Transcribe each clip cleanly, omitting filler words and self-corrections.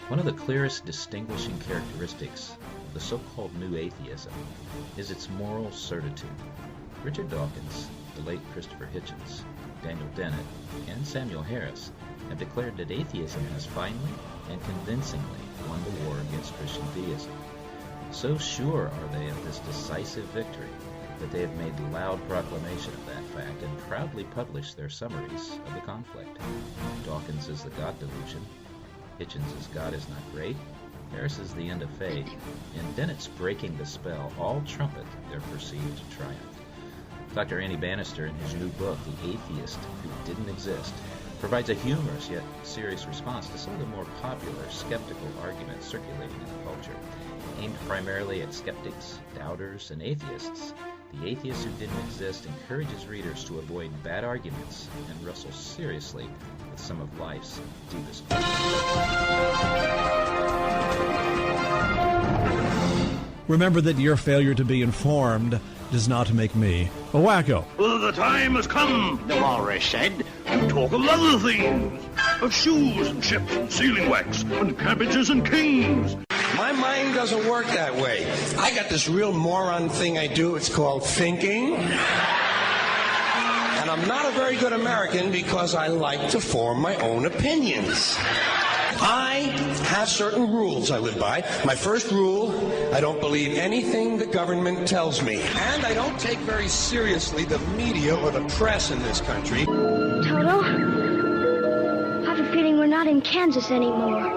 One of the clearest distinguishing characteristics of the so-called New Atheism is its moral certitude. Richard Dawkins, the late Christopher Hitchens, Daniel Dennett, and Samuel Harris have declared that atheism has finally and convincingly won the war against Christian theism. So sure are they of this decisive victory that they have made loud proclamation of that fact and proudly published their summaries of the conflict. Dawkins is the God delusion, Hitchens is God is not great, Harris is the end of faith, and Dennett's breaking the spell all trumpet their perceived triumph. Dr. Andy Bannister, in his new book, The Athiest Who Didn't Exist, provides a humorous yet serious response to some of the more popular skeptical arguments circulating in the culture. Aimed primarily at skeptics, doubters, and atheists, The Atheist Who Didn't Exist encourages readers to avoid bad arguments and wrestle seriously with some of life's deepest questions. Remember that your failure to be informed does not make me a wacko. Well, the time has come, the walrus said, to talk of other things. Of shoes and ships and sealing wax and cabbages and kings. My mind doesn't work that way. I got this real moron thing I do. It's called thinking. And I'm not a very good American because I like to form my own opinions. I have certain rules I live by. My first rule, I don't believe anything the government tells me. And I don't take very seriously the media or the press in this country. Toto, I have a feeling we're not in Kansas anymore.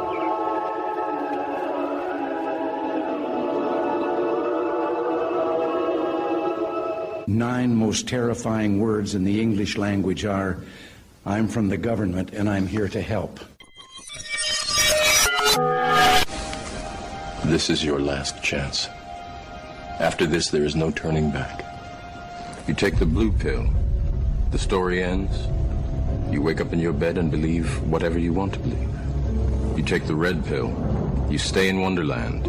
Nine most terrifying words in the English language are, I'm from the government and I'm here to help. This is your last chance. After this, there is no turning back. You take the blue pill, the story ends. You wake up in your bed and believe whatever you want to believe. You take the red pill, you stay in Wonderland,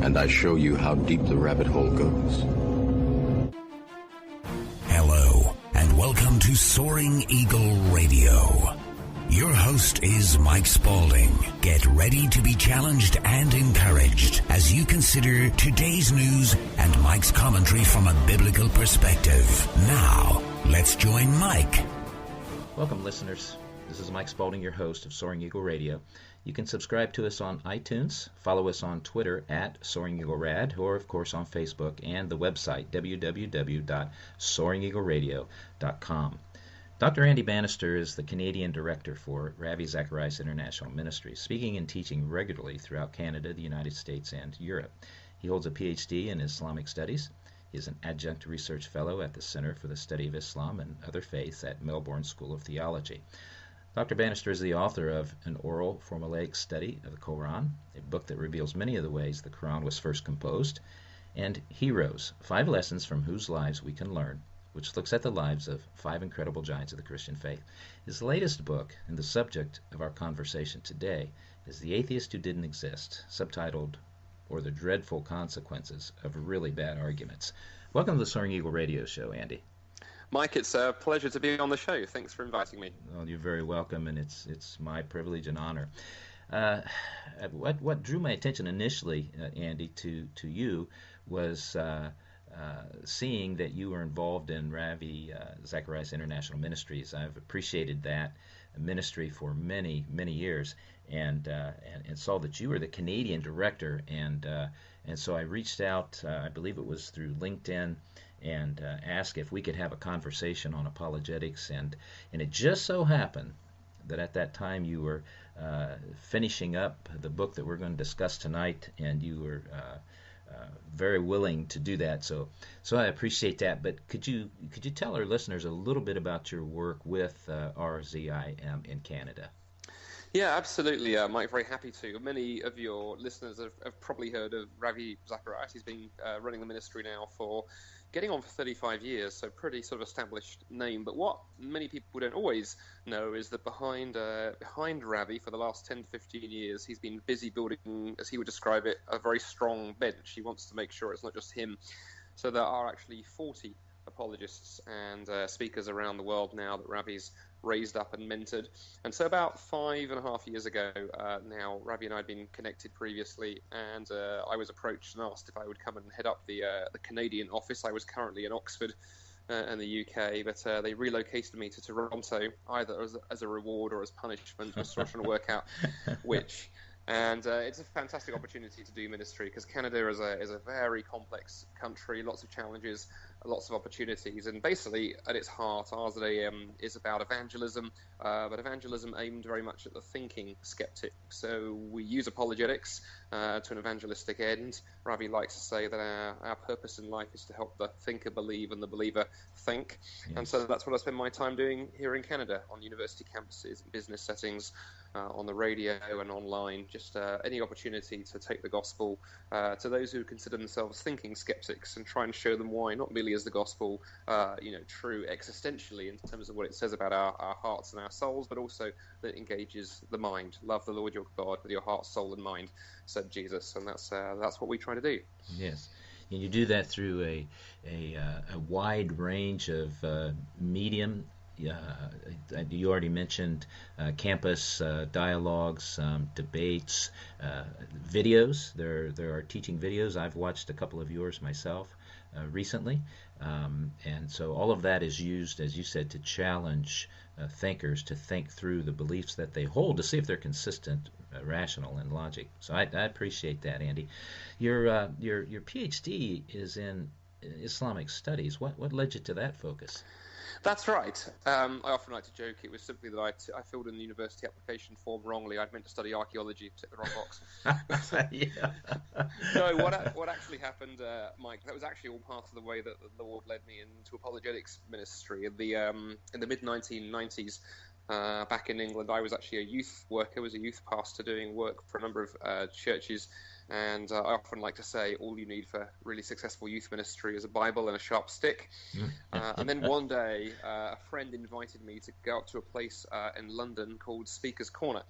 and I show you how deep the rabbit hole goes. Hello, and welcome to Soaring Eagle Radio. Your host is Mike Spaulding. Get ready to be challenged and encouraged as you consider today's news and Mike's commentary from a biblical perspective. Now, let's join Mike. Welcome, listeners. This is Mike Spaulding, your host of Soaring Eagle Radio. You can subscribe to us on iTunes, follow us on Twitter at Soaring Eagle Rad, or of course on Facebook and the website www.soaringeagleradio.com. Dr. Andy Bannister is the Canadian Director for Ravi Zacharias International Ministries, speaking and teaching regularly throughout Canada, the United States, and Europe. He holds a Ph.D. in Islamic Studies. He is an Adjunct Research Fellow at the Center for the Study of Islam and Other Faiths at Melbourne School of Theology. Dr. Bannister is the author of An Oral Formulaic Study of the Quran, a book that reveals many of the ways the Quran was first composed, and Heroes, 5 Lessons from Whose Lives We Can Learn, which looks at the lives of 5 incredible giants of the Christian faith. His latest book, and the subject of our conversation today, is The Atheist Who Didn't Exist, subtitled, or the Dreadful Consequences of Really Bad Arguments. Welcome to the Soaring Eagle Radio Show, Andy. Mike, it's a pleasure to be on the show. Thanks for inviting me. Well, you're very welcome, and it's my privilege and honor. What drew my attention initially, Andy, to you was seeing that you were involved in Ravi Zacharias International Ministries. I've appreciated that ministry for many, many years, and saw that you were the Canadian director, and so I reached out, I believe it was through LinkedIn, and asked if we could have a conversation on apologetics, and it just so happened that at that time you were finishing up the book that we're going to discuss tonight, and you were very willing to do that, so I appreciate that. But could you tell our listeners a little bit about your work with RZIM in Canada? Yeah, absolutely, Mike. Very happy to. Many of your listeners have probably heard of Ravi Zacharias. He's been running the ministry now for getting on for 35 years, so pretty sort of established name. But what many people don't always know is that behind Ravi for the last 10 to 15 years, he's been busy building, as he would describe it, a very strong bench. He wants to make sure it's not just him. So there are actually 40 apologists and speakers around the world now that Ravi's raised up and mentored. And so about 5.5 years ago now, Ravi and I had been connected previously, and I was approached and asked if I would come and head up the Canadian office. I was currently in Oxford in the UK, but they relocated me to Toronto, either as a reward or as punishment. We're still trying to work out which. And it's a fantastic opportunity to do ministry, because Canada is a very complex country, lots of challenges, lots of opportunities, and basically at its heart, ours at AM is about evangelism, but evangelism aimed very much at the thinking skeptic. So we use apologetics to an evangelistic end. Ravi likes to say that our purpose in life is to help the thinker believe and the believer think. Yes. And so that's what I spend my time doing here in Canada, on university campuses, in business settings, on the radio and online, just any opportunity to take the gospel to those who consider themselves thinking skeptics, and try and show them why, not merely is the gospel true existentially in terms of what it says about our hearts and our souls, but also that it engages the mind. Love the Lord your God with your heart, soul, and mind, said Jesus, and that's what we try to do. Yes. And you do that through a wide range of medium. You already mentioned campus dialogues, debates, videos. There are teaching videos. I've watched a couple of yours myself recently, and so all of that is used, as you said, to challenge thinkers to think through the beliefs that they hold, to see if they're consistent, rational, and logic. So I appreciate that, Andy. Your PhD is in Islamic studies. What led you to that focus? That's right. I often like to joke it was simply that I filled in the university application form wrongly. I'd meant to study archaeology, ticked the wrong box. No, what actually happened, Mike, that was actually all part of the way that the Lord led me into apologetics ministry. In the mid-1990s, back in England, I was actually a youth worker, was a youth pastor doing work for a number of churches. And I often like to say all you need for really successful youth ministry is a Bible and a sharp stick. And then one day, a friend invited me to go up to a place in London called Speaker's Corner.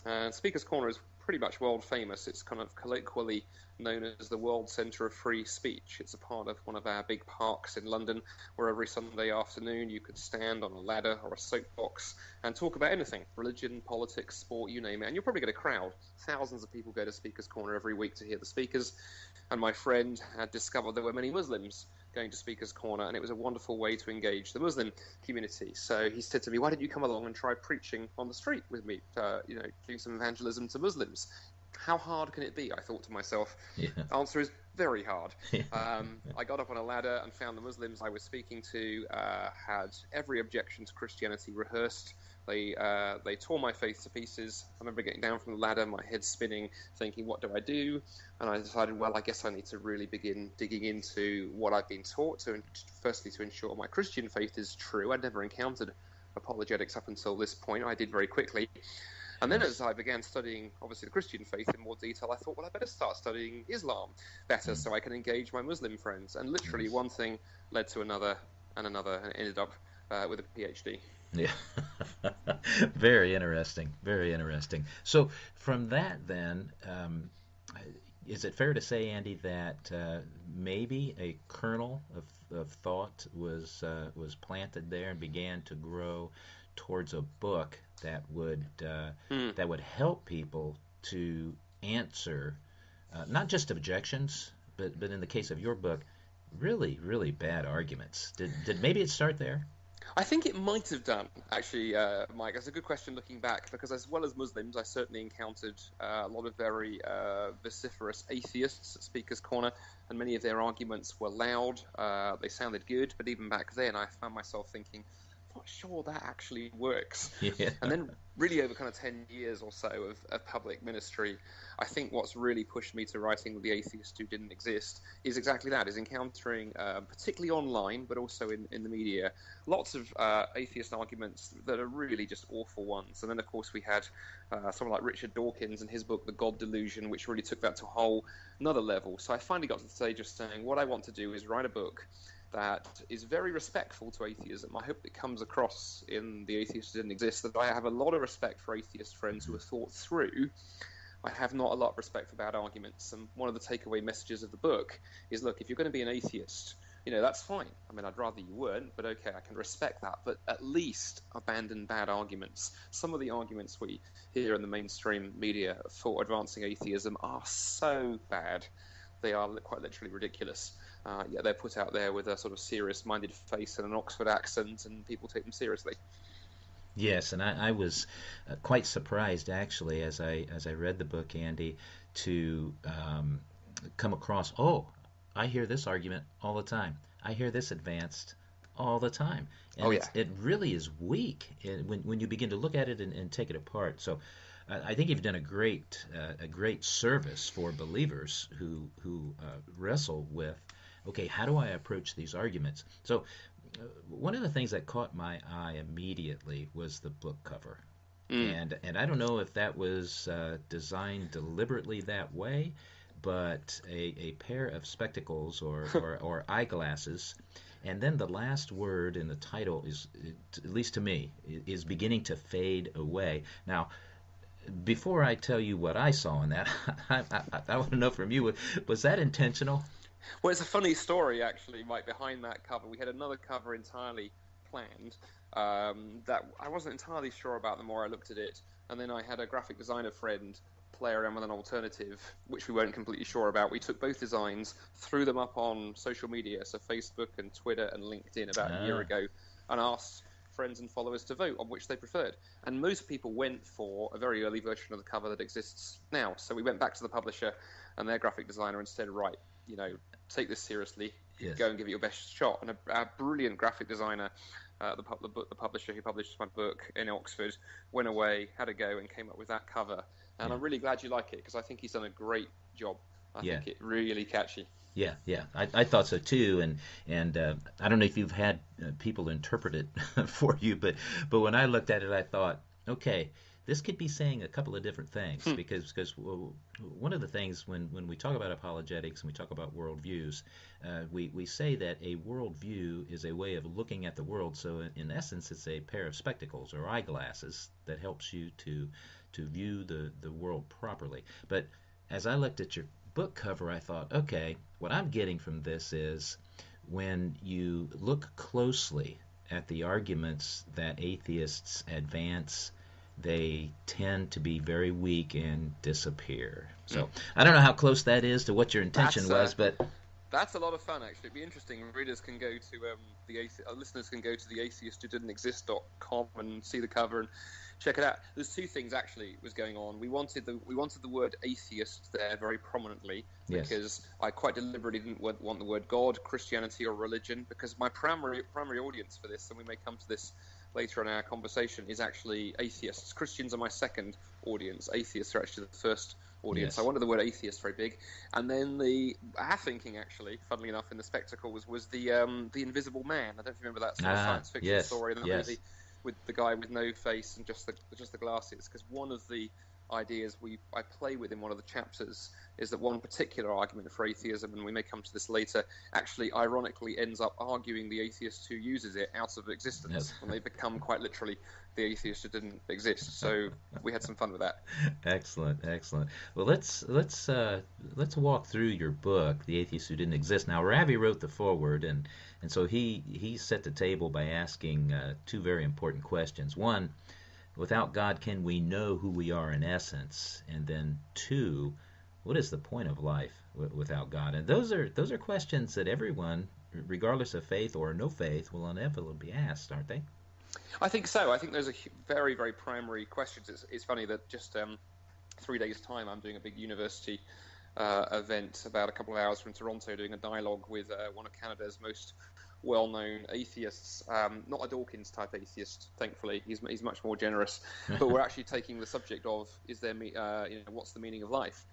And Speaker's Corner is pretty much world famous. It's kind of colloquially known as the World Centre of Free Speech. It's a part of one of our big parks in London, where every Sunday afternoon you could stand on a ladder or a soapbox and talk about anything: religion, politics, sport, you name it. And you'll probably get a crowd. Thousands of people go to Speaker's Corner every week to hear the speakers. And my friend had discovered there were many Muslims going to Speaker's Corner, and it was a wonderful way to engage the Muslim community. So he said to me, why don't you come along and try preaching on the street with me, doing some evangelism to Muslims? How hard can it be? I thought to myself. Yeah. The answer is very hard. I got up on a ladder and found the Muslims I was speaking to had every objection to Christianity rehearsed. They tore my faith to pieces. I remember getting down from the ladder, my head spinning, thinking, what do I do? And I decided, well, I guess I need to really begin digging into what I've been taught, firstly to ensure my Christian faith is true. I'd never encountered apologetics up until this point. I did very quickly. And then as I began studying, obviously, the Christian faith in more detail, I thought, well, I better start studying Islam better so I can engage my Muslim friends. And literally one thing led to another and another, and ended up with a PhD. Yeah. Very interesting. Very interesting. So from that then, is it fair to say, Andy, that maybe a kernel of thought was planted there and began to grow towards a book that would help people to answer not just objections, but in the case of your book, really, really bad arguments? Did maybe it start there? I think it might have done, actually, Mike. That's a good question looking back, because as well as Muslims, I certainly encountered a lot of very vociferous atheists at Speaker's Corner, and many of their arguments were loud. They sounded good, but even back then I found myself thinking, I'm not sure that actually works. Yeah. And then really over kind of 10 years or so of public ministry, I think what's really pushed me to writing The Atheist Who Didn't Exist is exactly that, is encountering, particularly online, but also in the media, lots of atheist arguments that are really just awful ones. And then, of course, we had someone like Richard Dawkins and his book, The God Delusion, which really took that to a whole another level. So I finally got to the stage of saying, what I want to do is write a book that is very respectful to atheism. I hope it comes across in The Atheist Who Didn't Exist that I have a lot of respect for atheist friends who have thought through. I have not a lot of respect for bad arguments. And one of the takeaway messages of the book is, look, if you're going to be an atheist, that's fine. I mean, I'd rather you weren't, but okay, I can respect that. But at least abandon bad arguments. Some of the arguments we hear in the mainstream media for advancing atheism are so bad. They are quite literally ridiculous. Yet they're put out there with a sort of serious-minded face and an Oxford accent, and people take them seriously. Yes, and I was quite surprised, actually, as I read the book, Andy, to come across, I hear this argument all the time. I hear this advanced all the time. And it really is weak when you begin to look at it and take it apart. So I think you've done a great service for believers who wrestle with, okay, how do I approach these arguments? So one of the things that caught my eye immediately was the book cover. And I don't know if that was designed deliberately that way, but a pair of spectacles or eyeglasses, and then the last word in the title is, at least to me, is beginning to fade away. Now, before I tell you what I saw in that, I want to know from you, was that intentional? Well, it's a funny story, actually, Mike, behind that cover. We had another cover entirely planned that I wasn't entirely sure about the more I looked at it, and then I had a graphic designer friend play around with an alternative, which we weren't completely sure about. We took both designs, threw them up on social media, so Facebook and Twitter and LinkedIn about a year ago, and asked friends and followers to vote on which they preferred. And most people went for a very early version of the cover that exists now. So we went back to the publisher and their graphic designer and said, right, take this seriously, go and give it your best shot. And a brilliant graphic designer, the publisher who published my book in Oxford, went away, had a go, and came up with that cover. And I'm really glad you like it, because I think he's done a great job. I think it's really catchy. Yeah. I thought so too, and I don't know if you've had people interpret it for you, but when I looked at it, I thought, okay, this could be saying a couple of different things, because one of the things when we talk about apologetics and we talk about worldviews, we say that a worldview is a way of looking at the world. So in essence, it's a pair of spectacles or eyeglasses that helps you to view the world properly. But as I looked at your book cover, I thought, okay, what I'm getting from this is when you look closely at the arguments that atheists advance, they tend to be very weak and disappear. So I don't know how close that is to what your intention was, but that's a lot of fun, actually. It'd be interesting. Readers can go to listeners can go to the atheistwhodidn'texist.com and see the cover and check it out. There's two things actually was going on. We wanted the word atheist there very prominently, because I quite deliberately didn't want the word God, Christianity, or religion, because my primary audience for this, and we may come to this later in our conversation, is actually atheists. Christians are my second audience. Atheists are actually the first audience. I wanted the word atheist very big. And then our thinking, actually, funnily enough, in the spectacle was the Invisible Man. I don't know if you remember that sort of science fiction story in the movie with the guy with no face and just the glasses. Because one of the ideas I play with in one of the chapters is that one particular argument for atheism, and we may come to this later, actually ironically ends up arguing the atheist who uses it out of existence, and they become quite literally the atheist who didn't exist. So we had some fun with that. Excellent. Well, let's walk through your book, The Atheist Who Didn't Exist. Now, Ravi wrote the foreword, and so he set the table by asking two very important questions. One, without God, can we know who we are in essence? And then two, what is the point of life without God? And those are questions that everyone, regardless of faith or no faith, will inevitably be asked, aren't they? I think so. I think those are very, very primary questions. It's funny that just 3 days' time I'm doing a big university event about a couple of hours from Toronto, doing a dialogue with one of Canada's most well-known atheists, not a Dawkins type atheist, thankfully. He's much more generous. But we're actually taking the subject of what's the meaning of life?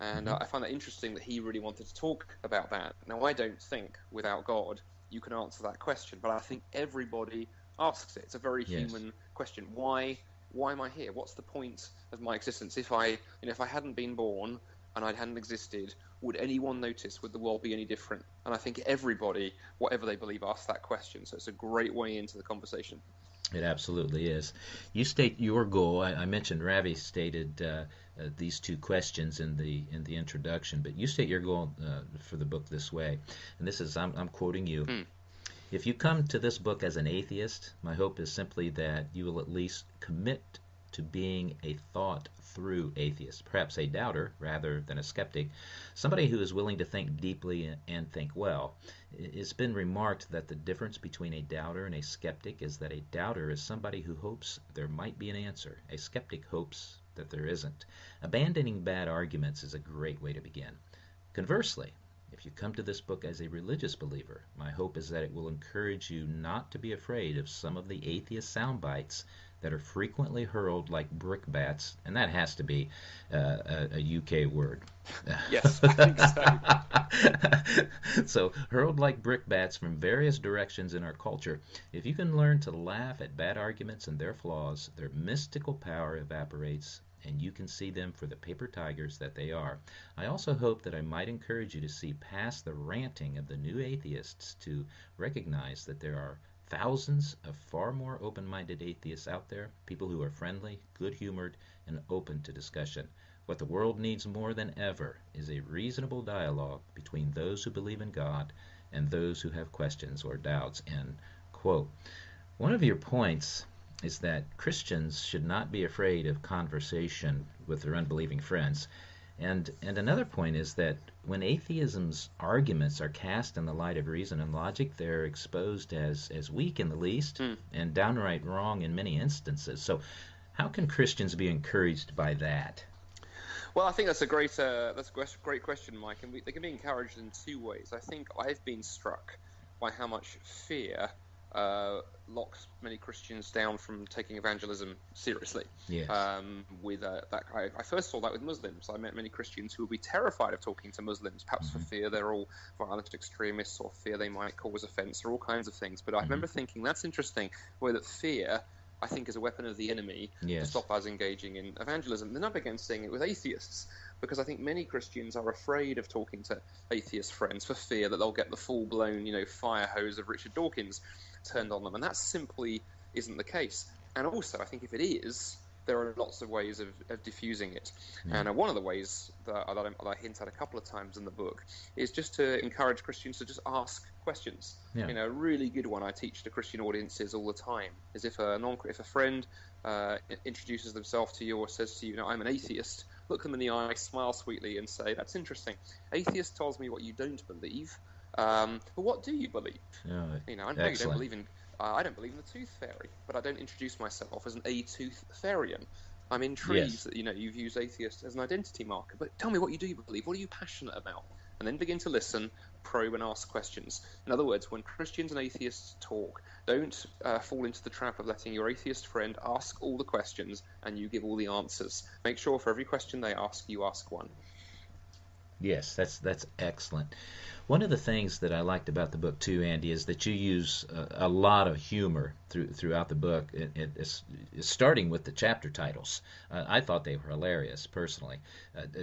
And I find that interesting that he really wanted to talk about that. Now, I don't think without God you can answer that question, but I think everybody asks it. It's a very human question. Why am I here? What's the point of my existence? If I hadn't been born and I hadn't existed, would anyone notice? Would the world be any different? And I think everybody, whatever they believe, asks that question. So it's a great way into the conversation. It absolutely is. You state your goal. I mentioned Ravi stated these two questions in the introduction. But you state your goal for the book this way, and this is I'm quoting you. If you come to this book as an atheist, my hope is simply that you will at least commit to being a thought-through atheist, perhaps a doubter rather than a skeptic, somebody who is willing to think deeply and think well. It's been remarked that the difference between a doubter and a skeptic is that a doubter is somebody who hopes there might be an answer. A skeptic hopes that there isn't. Abandoning bad arguments is a great way to begin. Conversely, if you come to this book as a religious believer, my hope is that it will encourage you not to be afraid of some of the atheist sound bites that are frequently hurled like brickbats, and that has to be a UK word. Yes, I think so. So, hurled like brickbats from various directions in our culture. If you can learn to laugh at bad arguments and their flaws, their mystical power evaporates, and you can see them for the paper tigers that they are. I also hope that I might encourage you to see past the ranting of the new atheists to recognize that there are thousands of far more open-minded atheists out there, people who are friendly, good-humored, and open to discussion. What the world needs more than ever is a reasonable dialogue between those who believe in God and those who have questions or doubts. End quote. One of your points is that Christians should not be afraid of conversation with their unbelieving friends. And another point is that when atheism's arguments are cast in the light of reason and logic, they're exposed as weak in the least and downright wrong in many instances. So how can Christians be encouraged by that? Well, I think that's a great question, Mike, and they can be encouraged in two ways. I think I've been struck by how much fear locks many Christians down from taking evangelism seriously. Yes. I first saw that with Muslims. I met many Christians who would be terrified of talking to Muslims, perhaps for fear they're all violent extremists or fear they might cause offense or all kinds of things. But I remember thinking, that's interesting, where that fear, I think, is a weapon of the enemy to stop us engaging in evangelism. Then I began seeing it with atheists, because I think many Christians are afraid of talking to atheist friends for fear that they'll get the full-blown, fire hose of Richard Dawkins turned on them, and that simply isn't the case. And also, I think if it is, there are lots of ways of diffusing it. And one of the ways that I hint at a couple of times in the book is just to encourage Christians to just ask questions. A really good one I teach to Christian audiences all the time is if a friend introduces themselves to you or says to you, I'm an atheist, look them in the eye, smile sweetly, and say, that's interesting. Atheist tells me what you don't believe. But what do you believe? I know you don't believe in. I don't believe in the tooth fairy, but I don't introduce myself as an a-tooth fairyan. I'm intrigued that you've used atheist as an identity marker. But tell me what you do believe. What are you passionate about? And then begin to listen, probe, and ask questions. In other words, when Christians and atheists talk, don't fall into the trap of letting your atheist friend ask all the questions and you give all the answers. Make sure for every question they ask, you ask one. Yes, that's excellent. One of the things that I liked about the book too, Andy, is that you use a lot of humor throughout the book. It's starting with the chapter titles. I thought they were hilarious, personally.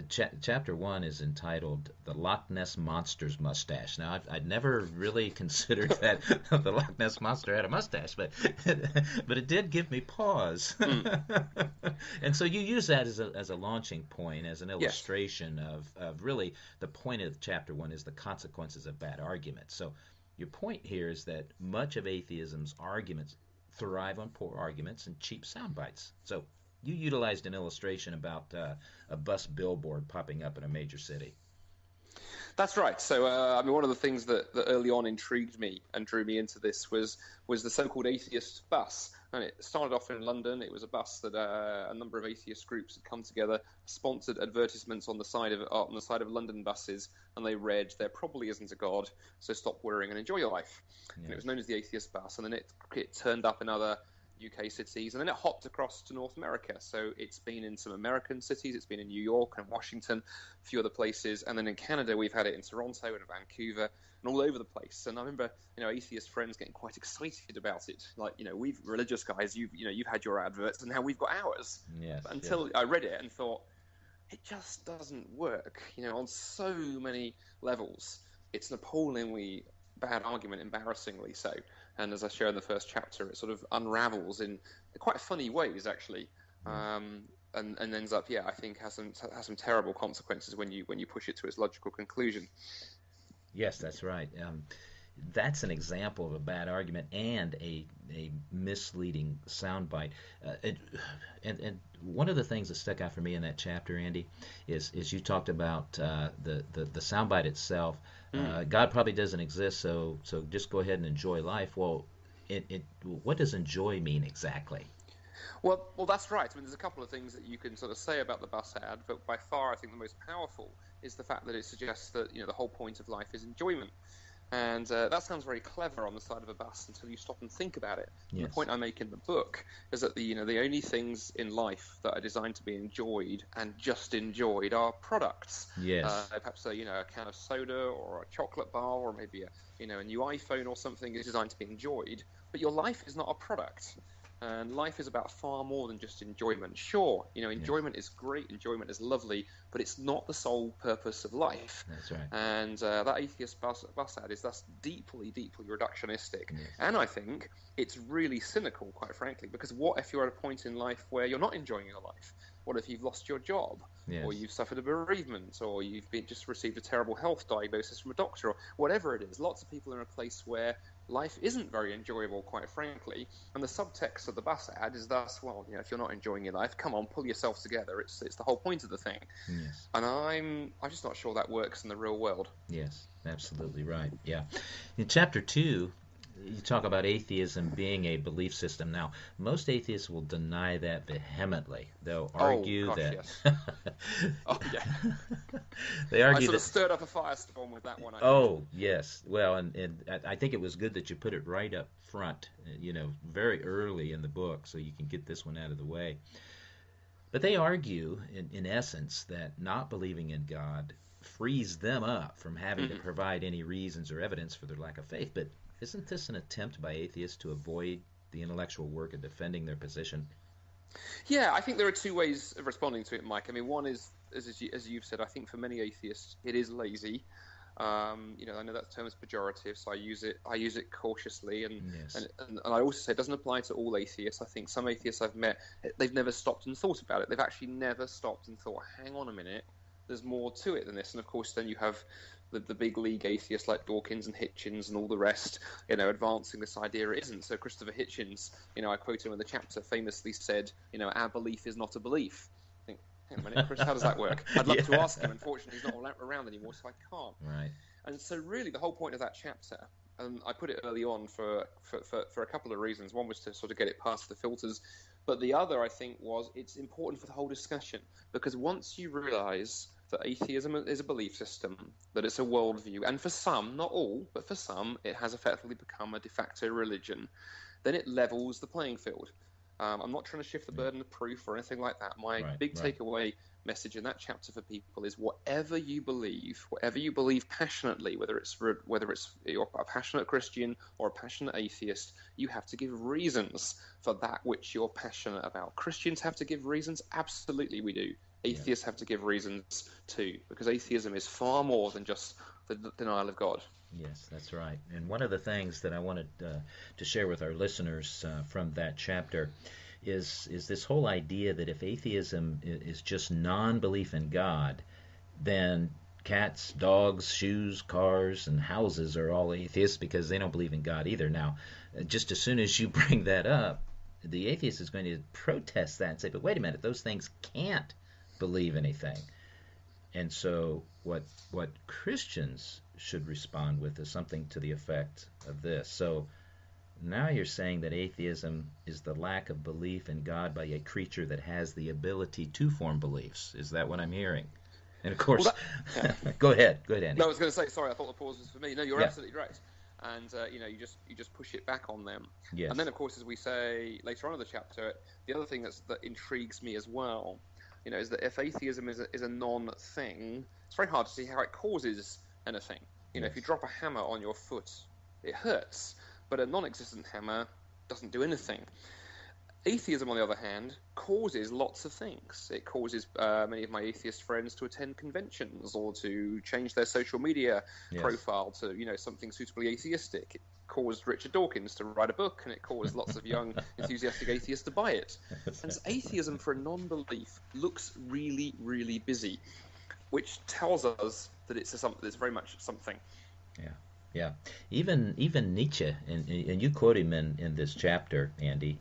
Chapter 1 is entitled "The Loch Ness Monster's Mustache." Now, I'd never really considered that the Loch Ness Monster had a mustache, but it did give me pause. And so you use that as a launching point, as an illustration of really the point of chapter 1 is the consequences of bad arguments. So your point here is that much of atheism's arguments thrive on poor arguments and cheap sound bites. So you utilized an illustration about a bus billboard popping up in a major city. That's right. So, one of the things that early on intrigued me and drew me into this was the so-called atheist bus. And it started off in London. It was a bus that a number of atheist groups had come together, sponsored advertisements on the side of London buses, and they read, "There probably isn't a God, so stop worrying and enjoy your life." Yes. And it was known as the atheist bus, and then it turned up in other UK cities, and then it hopped across to North America. So it's been in some American cities, it's been in New York and Washington, a few other places, and then in Canada we've had it in Toronto and Vancouver and all over the place. And I remember, atheist friends getting quite excited about it. Like, we've religious guys, you've had your adverts, and now we've got ours. Yes, but until I read it and thought, it just doesn't work. On so many levels, it's an appallingly bad argument, embarrassingly so. And as I share in the first chapter, it sort of unravels in quite funny ways, actually. and ends up, I think has some terrible consequences when you push it to its logical conclusion. Yes, that's right. That's an example of a bad argument and a misleading soundbite. And one of the things that stuck out for me in that chapter, Andy, is you talked about the soundbite itself. God probably doesn't exist, so just go ahead and enjoy life. Well, what does enjoy mean exactly? Well, that's right. I mean, there's a couple of things that you can sort of say about the bus ad, but by far, I think the most powerful is the fact that it suggests that the whole point of life is enjoyment. And that sounds very clever on the side of a bus until you stop and think about it. Yes. And the point I make in the book is that the only things in life that are designed to be enjoyed and just enjoyed are products. Yes. Perhaps a can of soda or a chocolate bar or maybe a new iPhone or something is designed to be enjoyed. But your life is not a product. And life is about far more than just enjoyment. Sure, enjoyment is great, enjoyment is lovely, but it's not the sole purpose of life. That's right. And that Athiest bus ad is thus deeply, deeply reductionistic. Yes. And I think it's really cynical, quite frankly, because what if you're at a point in life where you're not enjoying your life? What if you've lost your job? Yes. Or you've suffered a bereavement, or you've just received a terrible health diagnosis from a doctor, or whatever it is? Lots of people are in a place where life isn't very enjoyable, quite frankly, and the subtext of the bus ad is thus, well, if you're not enjoying your life, come on, pull yourself together. It's the whole point of the thing. Yes. And I'm just not sure that works in the real world. Yes, absolutely right. Yeah. In chapter 2, you talk about atheism being a belief system. Now, most atheists will deny that vehemently. They'll argue that. Yes. Oh, yeah. They argue I sort of stirred up a firestorm with that one. Yes. Well, and I think it was good that you put it right up front, very early in the book, so you can get this one out of the way. But they argue, in essence, that not believing in God frees them up from having to provide any reasons or evidence for their lack of faith. But isn't this an attempt by atheists to avoid the intellectual work of defending their position? Yeah, I think there are two ways of responding to it, Mike. I mean, one is, as you've said, I think for many atheists, it is lazy. I know that term is pejorative, so I use it cautiously, and I also say it doesn't apply to all atheists. I think some atheists I've met, they've never stopped and thought about it. They've actually never stopped and thought, hang on a minute, there's more to it than this. And of course, then you have the big league atheists like Dawkins and Hitchens and all the rest, advancing this idea it isn't. So Christopher Hitchens, I quote him in the chapter, famously said, our belief is not a belief. I think, hang on a minute, Chris, how does that work? I'd love to ask him. Unfortunately, he's not around anymore, so I can't. Right. And so really the whole point of that chapter, and I put it early on for a couple of reasons. One was to sort of get it past the filters, but the other, I think, was it's important for the whole discussion, because once you realize that atheism is a belief system, that it's a worldview, and for some, not all, but for some, it has effectively become a de facto religion, then it levels the playing field. I'm not trying to shift the burden of proof or anything like that. My big takeaway message in that chapter for people is whatever you believe passionately, whether it's you're a passionate Christian or a passionate atheist, you have to give reasons for that which you're passionate about. Christians have to give reasons. Absolutely we do. Atheists have to give reasons too, because atheism is far more than just the denial of God. Yes, that's right. And one of the things that I wanted to share with our listeners from that chapter is this whole idea that if atheism is just non-belief in God, then cats, dogs, shoes, cars, and houses are all atheists because they don't believe in God either. Now, just as soon as you bring that up, the atheist is going to protest that and say, but wait a minute, those things can't believe anything. And so what Christians should respond with is something to the effect of this. So now you're saying that atheism is the lack of belief in God by a creature that has the ability to form beliefs. Is that what I'm hearing? And of course, go ahead, Andy. No, I was going to say, sorry, I thought the pause was for me. No, you're absolutely right. And you just push it back on them. Yes. And then, of course, as we say later on in the chapter, the other thing that intrigues me as well, is that if atheism is a non-thing, it's very hard to see how it causes anything. If you drop a hammer on your foot, it hurts, but a non-existent hammer doesn't do anything. Atheism, on the other hand, causes lots of things. It causes many of my atheist friends to attend conventions or to change their social media profile to, something suitably atheistic. It caused Richard Dawkins to write a book, and it caused lots of young, enthusiastic atheists to buy it. And atheism for a non-belief looks really, really busy, which tells us that it's very much something. Yeah. Even Nietzsche, and you quote him in this chapter, Andy,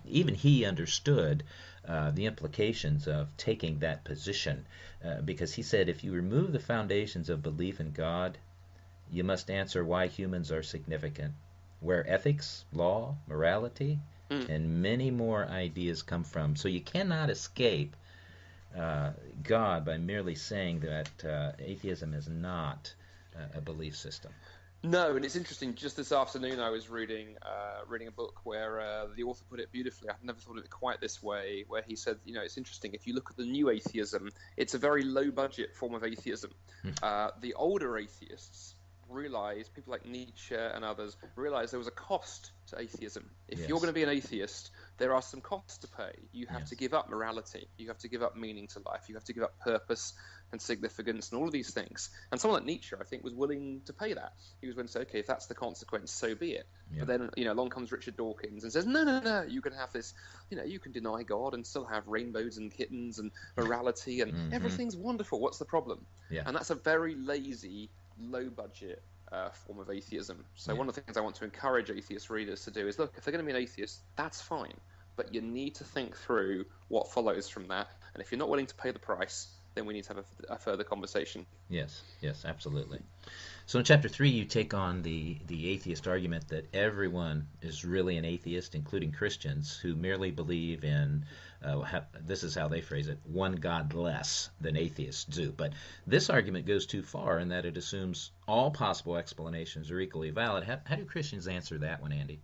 even he understood the implications of taking that position, because he said, if you remove the foundations of belief in God, you must answer why humans are significant, where ethics, law, morality, and many more ideas come from. So you cannot escape God by merely saying that atheism is not a belief system. No, and it's interesting. Just this afternoon, I was reading a book where the author put it beautifully. I've never thought of it quite this way, where he said, it's interesting. If you look at the new atheism, it's a very low-budget form of atheism. The older atheists realized, people like Nietzsche and others, realized there was a cost to atheism. If you're going to be an atheist, there are some costs to pay. You have to give up morality. You have to give up meaning to life. You have to give up purpose and significance and all of these things. And someone like Nietzsche, I think, was willing to pay that. He was willing to say, okay, if that's the consequence, so be it. But then, along comes Richard Dawkins and says, no, you can have this, you can deny God and still have rainbows and kittens and morality and everything's wonderful. What's the problem? And that's a very lazy, low-budget form of atheism. So one of the things I want to encourage atheist readers to do is, look, if they're going to be an atheist, that's fine. But you need to think through what follows from that. And if you're not willing to pay the price, then we need to have a further conversation. Yes, absolutely. So in Chapter 3, you take on the atheist argument that everyone is really an atheist, including Christians, who merely believe in, this is how they phrase it, one God less than atheists do. But this argument goes too far in that it assumes all possible explanations are equally valid. How do Christians answer that one, Andy?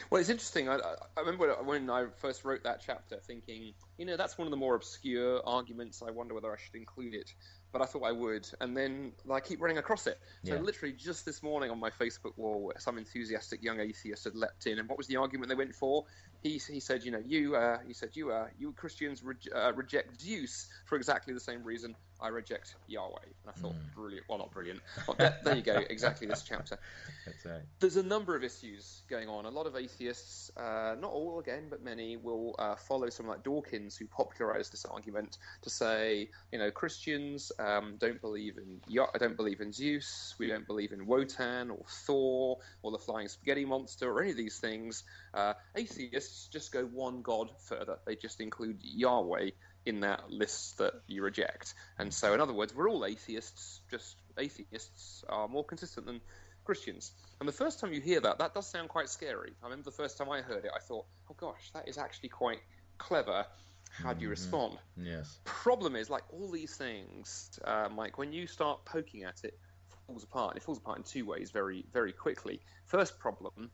Well, it's interesting. I remember when I first wrote that chapter thinking, that's one of the more obscure arguments. I wonder whether I should include it. But I thought I would. And then I keep running across it. So literally just this morning on my Facebook wall, some enthusiastic young atheist had leapt in. And what was the argument they went for? He said, you Christians reject Zeus for exactly the same reason I reject Yahweh. And I thought, brilliant. Well, not brilliant. Well, there you go. Exactly this chapter. That's right. There's a number of issues going on. A lot of atheists, not all again, but many, will follow someone like Dawkins, who popularized this argument, to say, Christians don't believe in Zeus. We don't believe in Wotan or Thor or the flying spaghetti monster or any of these things. Atheists just go one god further. They just include Yahweh in that list that you reject. And so, in other words, we're all atheists, just atheists are more consistent than Christians. And the first time you hear that does sound quite scary. I remember the first time I heard it, I thought, oh gosh, that is actually quite clever. How do you respond? Yes. Problem is, like all these things, Mike, when you start poking at it, it falls apart. It falls apart in two ways very, very quickly. First problem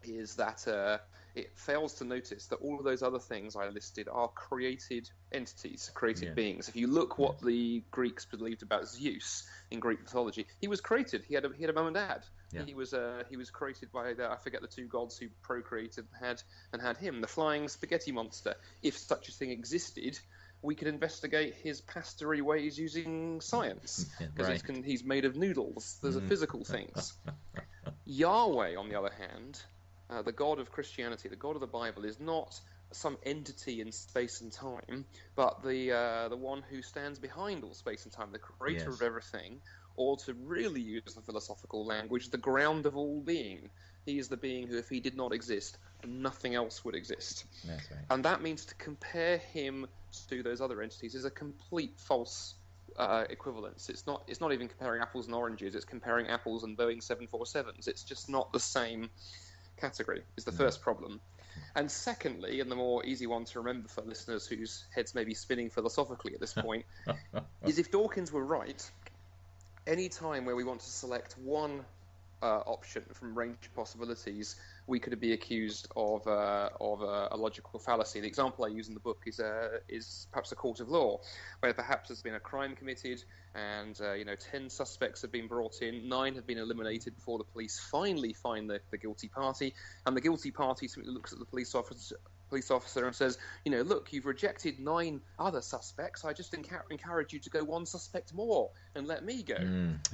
is that it fails to notice that all of those other things I listed are created entities, created beings. If you look what the Greeks believed about Zeus in Greek mythology, he was created. He had a mum and dad. Yeah. He was created by I forget the two gods who procreated and had him. The flying spaghetti monster, if such a thing existed, we could investigate his pastory ways using science, because he's made of noodles. There's a physical things. Yahweh, on the other hand, the God of Christianity, the God of the Bible, is not some entity in space and time, but the one who stands behind all space and time, the creator of everything, or to really use the philosophical language, the ground of all being. He is the being who, if he did not exist, nothing else would exist. That's right. And that means to compare him to those other entities is a complete false equivalence. It's not even comparing apples and oranges. It's comparing apples and Boeing 747s. It's just not the same category, is the first problem. And secondly, and the more easy one to remember for listeners whose heads may be spinning philosophically at this point, is if Dawkins were right, any time where we want to select one option from range of possibilities, we could be accused of a logical fallacy. The example I use in the book is perhaps a court of law, where perhaps there's been a crime committed, and 10 suspects have been brought in, 9 have been eliminated before the police finally find the guilty party, and the guilty party simply looks at the police officer and says, look, you've rejected 9 other suspects. I just encourage you to go one suspect more and let me go.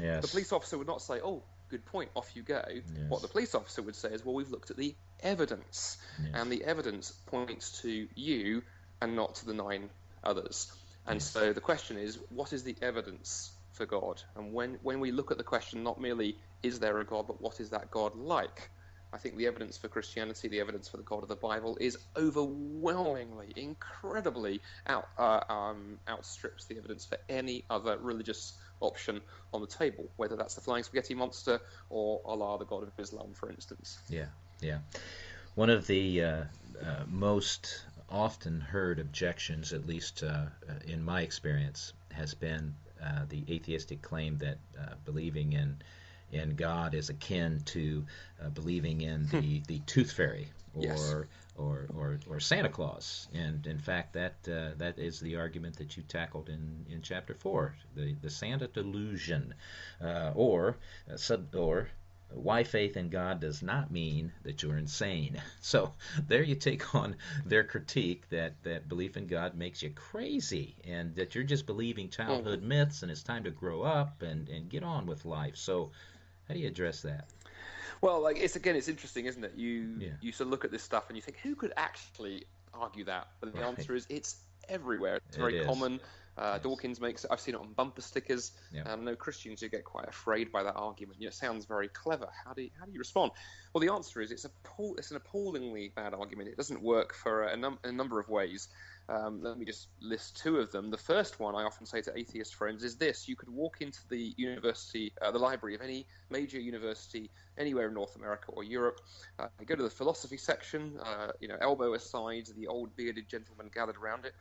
Yes. The police officer would not say, oh, good point. Off you go. Yes. What the police officer would say is, well, we've looked at the evidence, and the evidence points to you and not to the 9 others. And so the question is, what is the evidence for God? And when we look at the question, not merely is there a God, but what is that God like? I think the evidence for Christianity, the evidence for the God of the Bible, is overwhelmingly, incredibly outstrips the evidence for any other religious option on the table, whether that's the flying spaghetti monster or Allah, the God of Islam, for instance. Yeah. One of the most often heard objections, at least in my experience, has been the atheistic claim that believing in God is akin to believing in the tooth fairy or Santa Claus, and in fact that is the argument that you tackled in chapter 4, the Santa delusion, or why faith in God does not mean that you're insane. So there you take on their critique that belief in God makes you crazy and that you're just believing childhood myths and it's time to grow up and get on with life. So how do you address that? Well, it's interesting, isn't it? You sort of look at this stuff and you think, who could actually argue that? But the answer is, it's everywhere. It's very common. Dawkins makes it. I've seen it on bumper stickers. I know Christians who get quite afraid by that argument. It sounds very clever. How do you respond? Well, the answer is it's an appallingly bad argument. It doesn't work for a number of ways. Let me just list 2 of them. The first one I often say to atheist friends is this: you could walk into the university, the library of any major university anywhere in North America or Europe, go to the philosophy section, elbow aside, the old bearded gentleman gathered around it,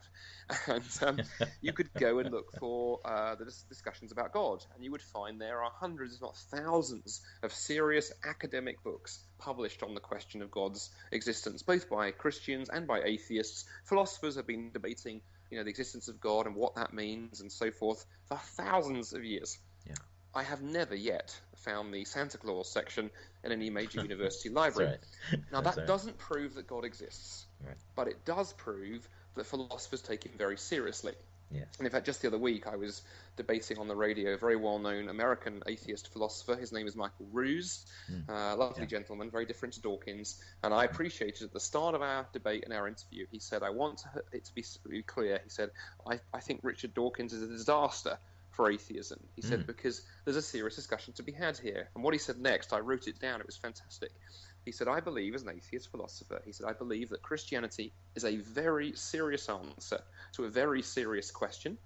and you could go and look for the discussions about God, and you would find there are hundreds, if not thousands, of serious academic books published on the question of God's existence, both by Christians and by atheists. Philosophers have been debating, the existence of God and what that means and so forth for thousands of years. I have never yet found the Santa Claus section in any major university library. Now, that doesn't prove that God exists, but it does prove that philosophers take him very seriously. And in fact, just the other week, I was debating on the radio a very well-known American atheist philosopher. His name is Michael Ruse, lovely gentleman, very different to Dawkins. And I appreciated at the start of our debate and our interview, he said, I want it to be clear, he said, I think Richard Dawkins is a disaster for atheism. He said, because there's a serious discussion to be had here. And what he said next, I wrote it down, it was fantastic. He said, I believe, as an atheist philosopher, he said, I believe that Christianity is a very serious answer to a very serious question.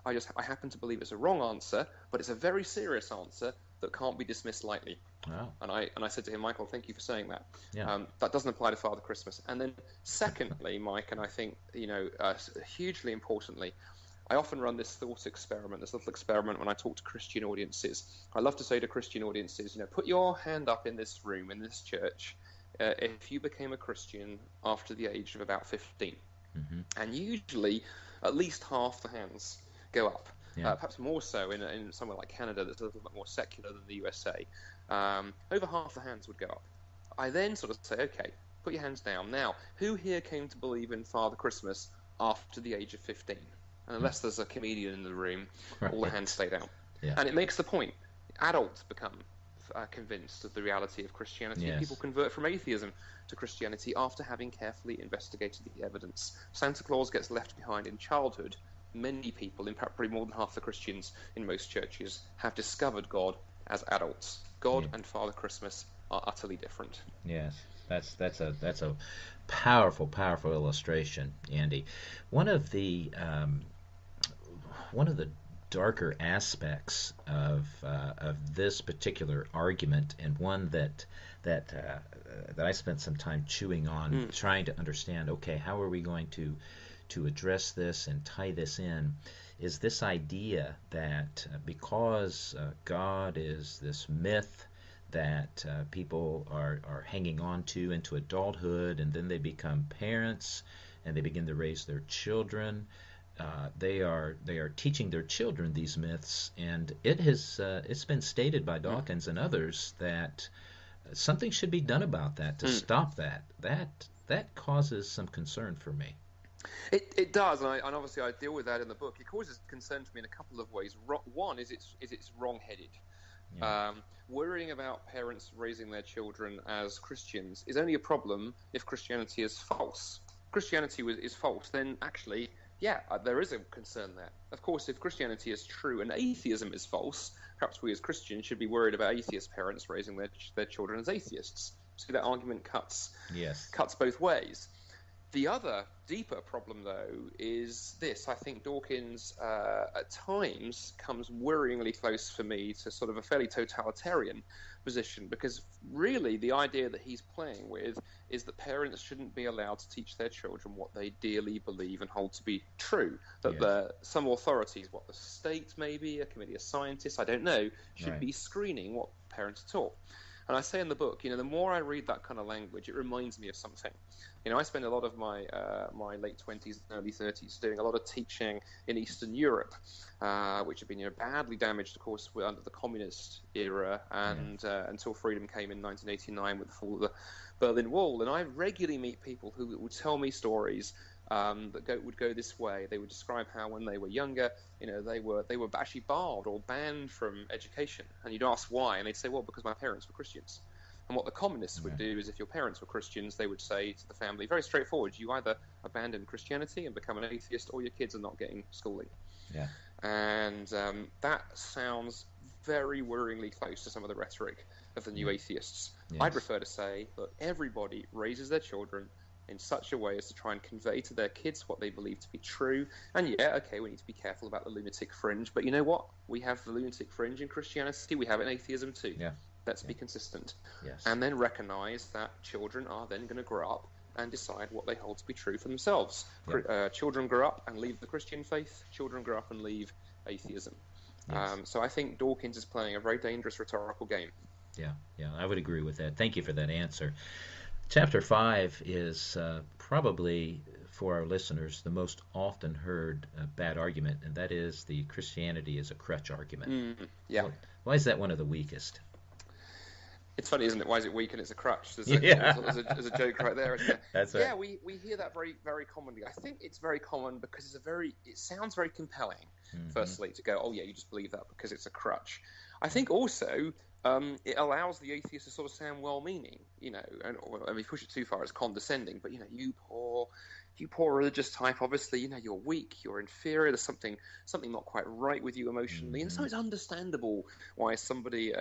I happen to believe it's a wrong answer, but it's a very serious answer that can't be dismissed lightly. Wow. And I said to him, Michael, thank you for saying that. That doesn't apply to Father Christmas. And then secondly, Mike, and I think, hugely importantly, I often run this thought experiment, this little experiment when I talk to Christian audiences. I love to say to Christian audiences, put your hand up in this room, in this church, if you became a Christian after the age of about 15. And usually, at least half the hands go up. Perhaps more so in somewhere like Canada that's a little bit more secular than the USA. Over half the hands would go up. I then sort of say, okay, put your hands down. Now, who here came to believe in Father Christmas after the age of 15? And unless there's a comedian in the room, all the hands stay down. And it makes the point. Adults become convinced of the reality of Christianity. And people convert from atheism to Christianity after having carefully investigated the evidence. Santa Claus gets left behind in childhood. Many people, in fact probably more than half the Christians in most churches, have discovered God as adults. God and Father Christmas are utterly different. Yes. That's a powerful illustration, Andy. One of the darker aspects of this particular argument, and one that I spent some time chewing on, trying to understand. Okay, how are we going to address this and tie this in? Is this idea that because God is this myth that people are hanging on to into adulthood, and then they become parents and they begin to raise their children. They are teaching their children these myths, and it's been stated by Dawkins and others that something should be done about that to stop that. That causes some concern for me. It does, and obviously I deal with that in the book. It causes concern to me in a couple of ways. One is it's wrong-headed. Worrying about parents raising their children as Christians is only a problem if Christianity is false. If Christianity is false, then actually, there is a concern there. Of course, if Christianity is true and atheism is false, perhaps we as Christians should be worried about atheist parents raising their children as atheists. So that argument cuts both ways. The other deeper problem, though, is this. I think Dawkins at times comes worryingly close for me to sort of a fairly totalitarian position, because really the idea that he's playing with is that parents shouldn't be allowed to teach their children what they dearly believe and hold to be true. That some authorities, what the state maybe, a committee of scientists, I don't know, should be screening what parents are taught. And I say in the book, the more I read that kind of language, it reminds me of something. I spent a lot of my my late 20s and early 30s doing a lot of teaching in Eastern Europe, which had been badly damaged, of course, under the communist era and until freedom came in 1989 with the fall of the Berlin Wall. And I regularly meet people who would tell me stories that would go this way. They would describe how when they were younger, they were actually barred or banned from education. And you'd ask why, and they'd say, well, because my parents were Christians. And what the communists would do is, if your parents were Christians, they would say to the family, very straightforward, you either abandon Christianity and become an atheist, or your kids are not getting schooling. Yeah. And that sounds very worryingly close to some of the rhetoric of the new atheists. Yes. I'd prefer to say, look, everybody raises their children in such a way as to try and convey to their kids what they believe to be true. And we need to be careful about the lunatic fringe, but you know what? We have the lunatic fringe in Christianity, we have it in atheism too. Yeah. Let's be consistent. Yes. And then recognize that children are then going to grow up and decide what they hold to be true for themselves. Yeah. Children grow up and leave the Christian faith, children grow up and leave atheism. Yes. So I think Dawkins is playing a very dangerous rhetorical game. Yeah, I would agree with that. Thank you for that answer. Chapter 5 is probably, for our listeners, the most often heard bad argument, and that is the Christianity is a crutch argument. Why is that one of the weakest? It's funny, isn't it? Why is it weak and it's a crutch? There's a joke right there. Isn't there? That's right. Yeah, we hear that very, very commonly. I think it's very common because it sounds very compelling, firstly, to go, oh yeah, you just believe that because it's a crutch. I think also it allows the atheist to sort of sound well-meaning, and if we push it too far, it's condescending, but you poor religious type, obviously, you're weak, you're inferior, there's something not quite right with you emotionally, and so it's understandable why somebody,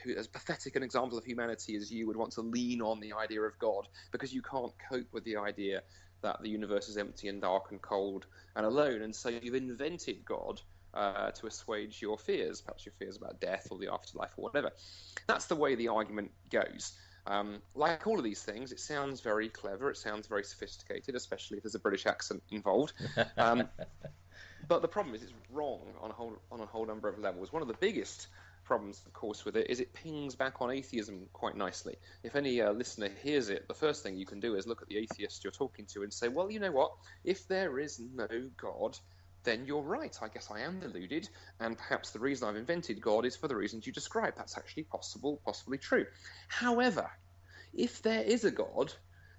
who as pathetic an example of humanity as you would want to lean on the idea of God, because you can't cope with the idea that the universe is empty and dark and cold and alone, and so you've invented God to assuage your fears, perhaps your fears about death or the afterlife or whatever. That's the way the argument goes. Like all of these things, it sounds very clever, it sounds very sophisticated, especially if there's a British accent involved. But the problem is it's wrong on a whole number of levels. One of the biggest problems, of course, with it is it pings back on atheism quite nicely. If any listener hears it, the first thing you can do is look at the atheist you're talking to and say, well, you know what? If there is no God, then you're right. I guess I am deluded, and perhaps the reason I've invented God is for the reasons you describe. That's actually possibly true. However, if there is a God,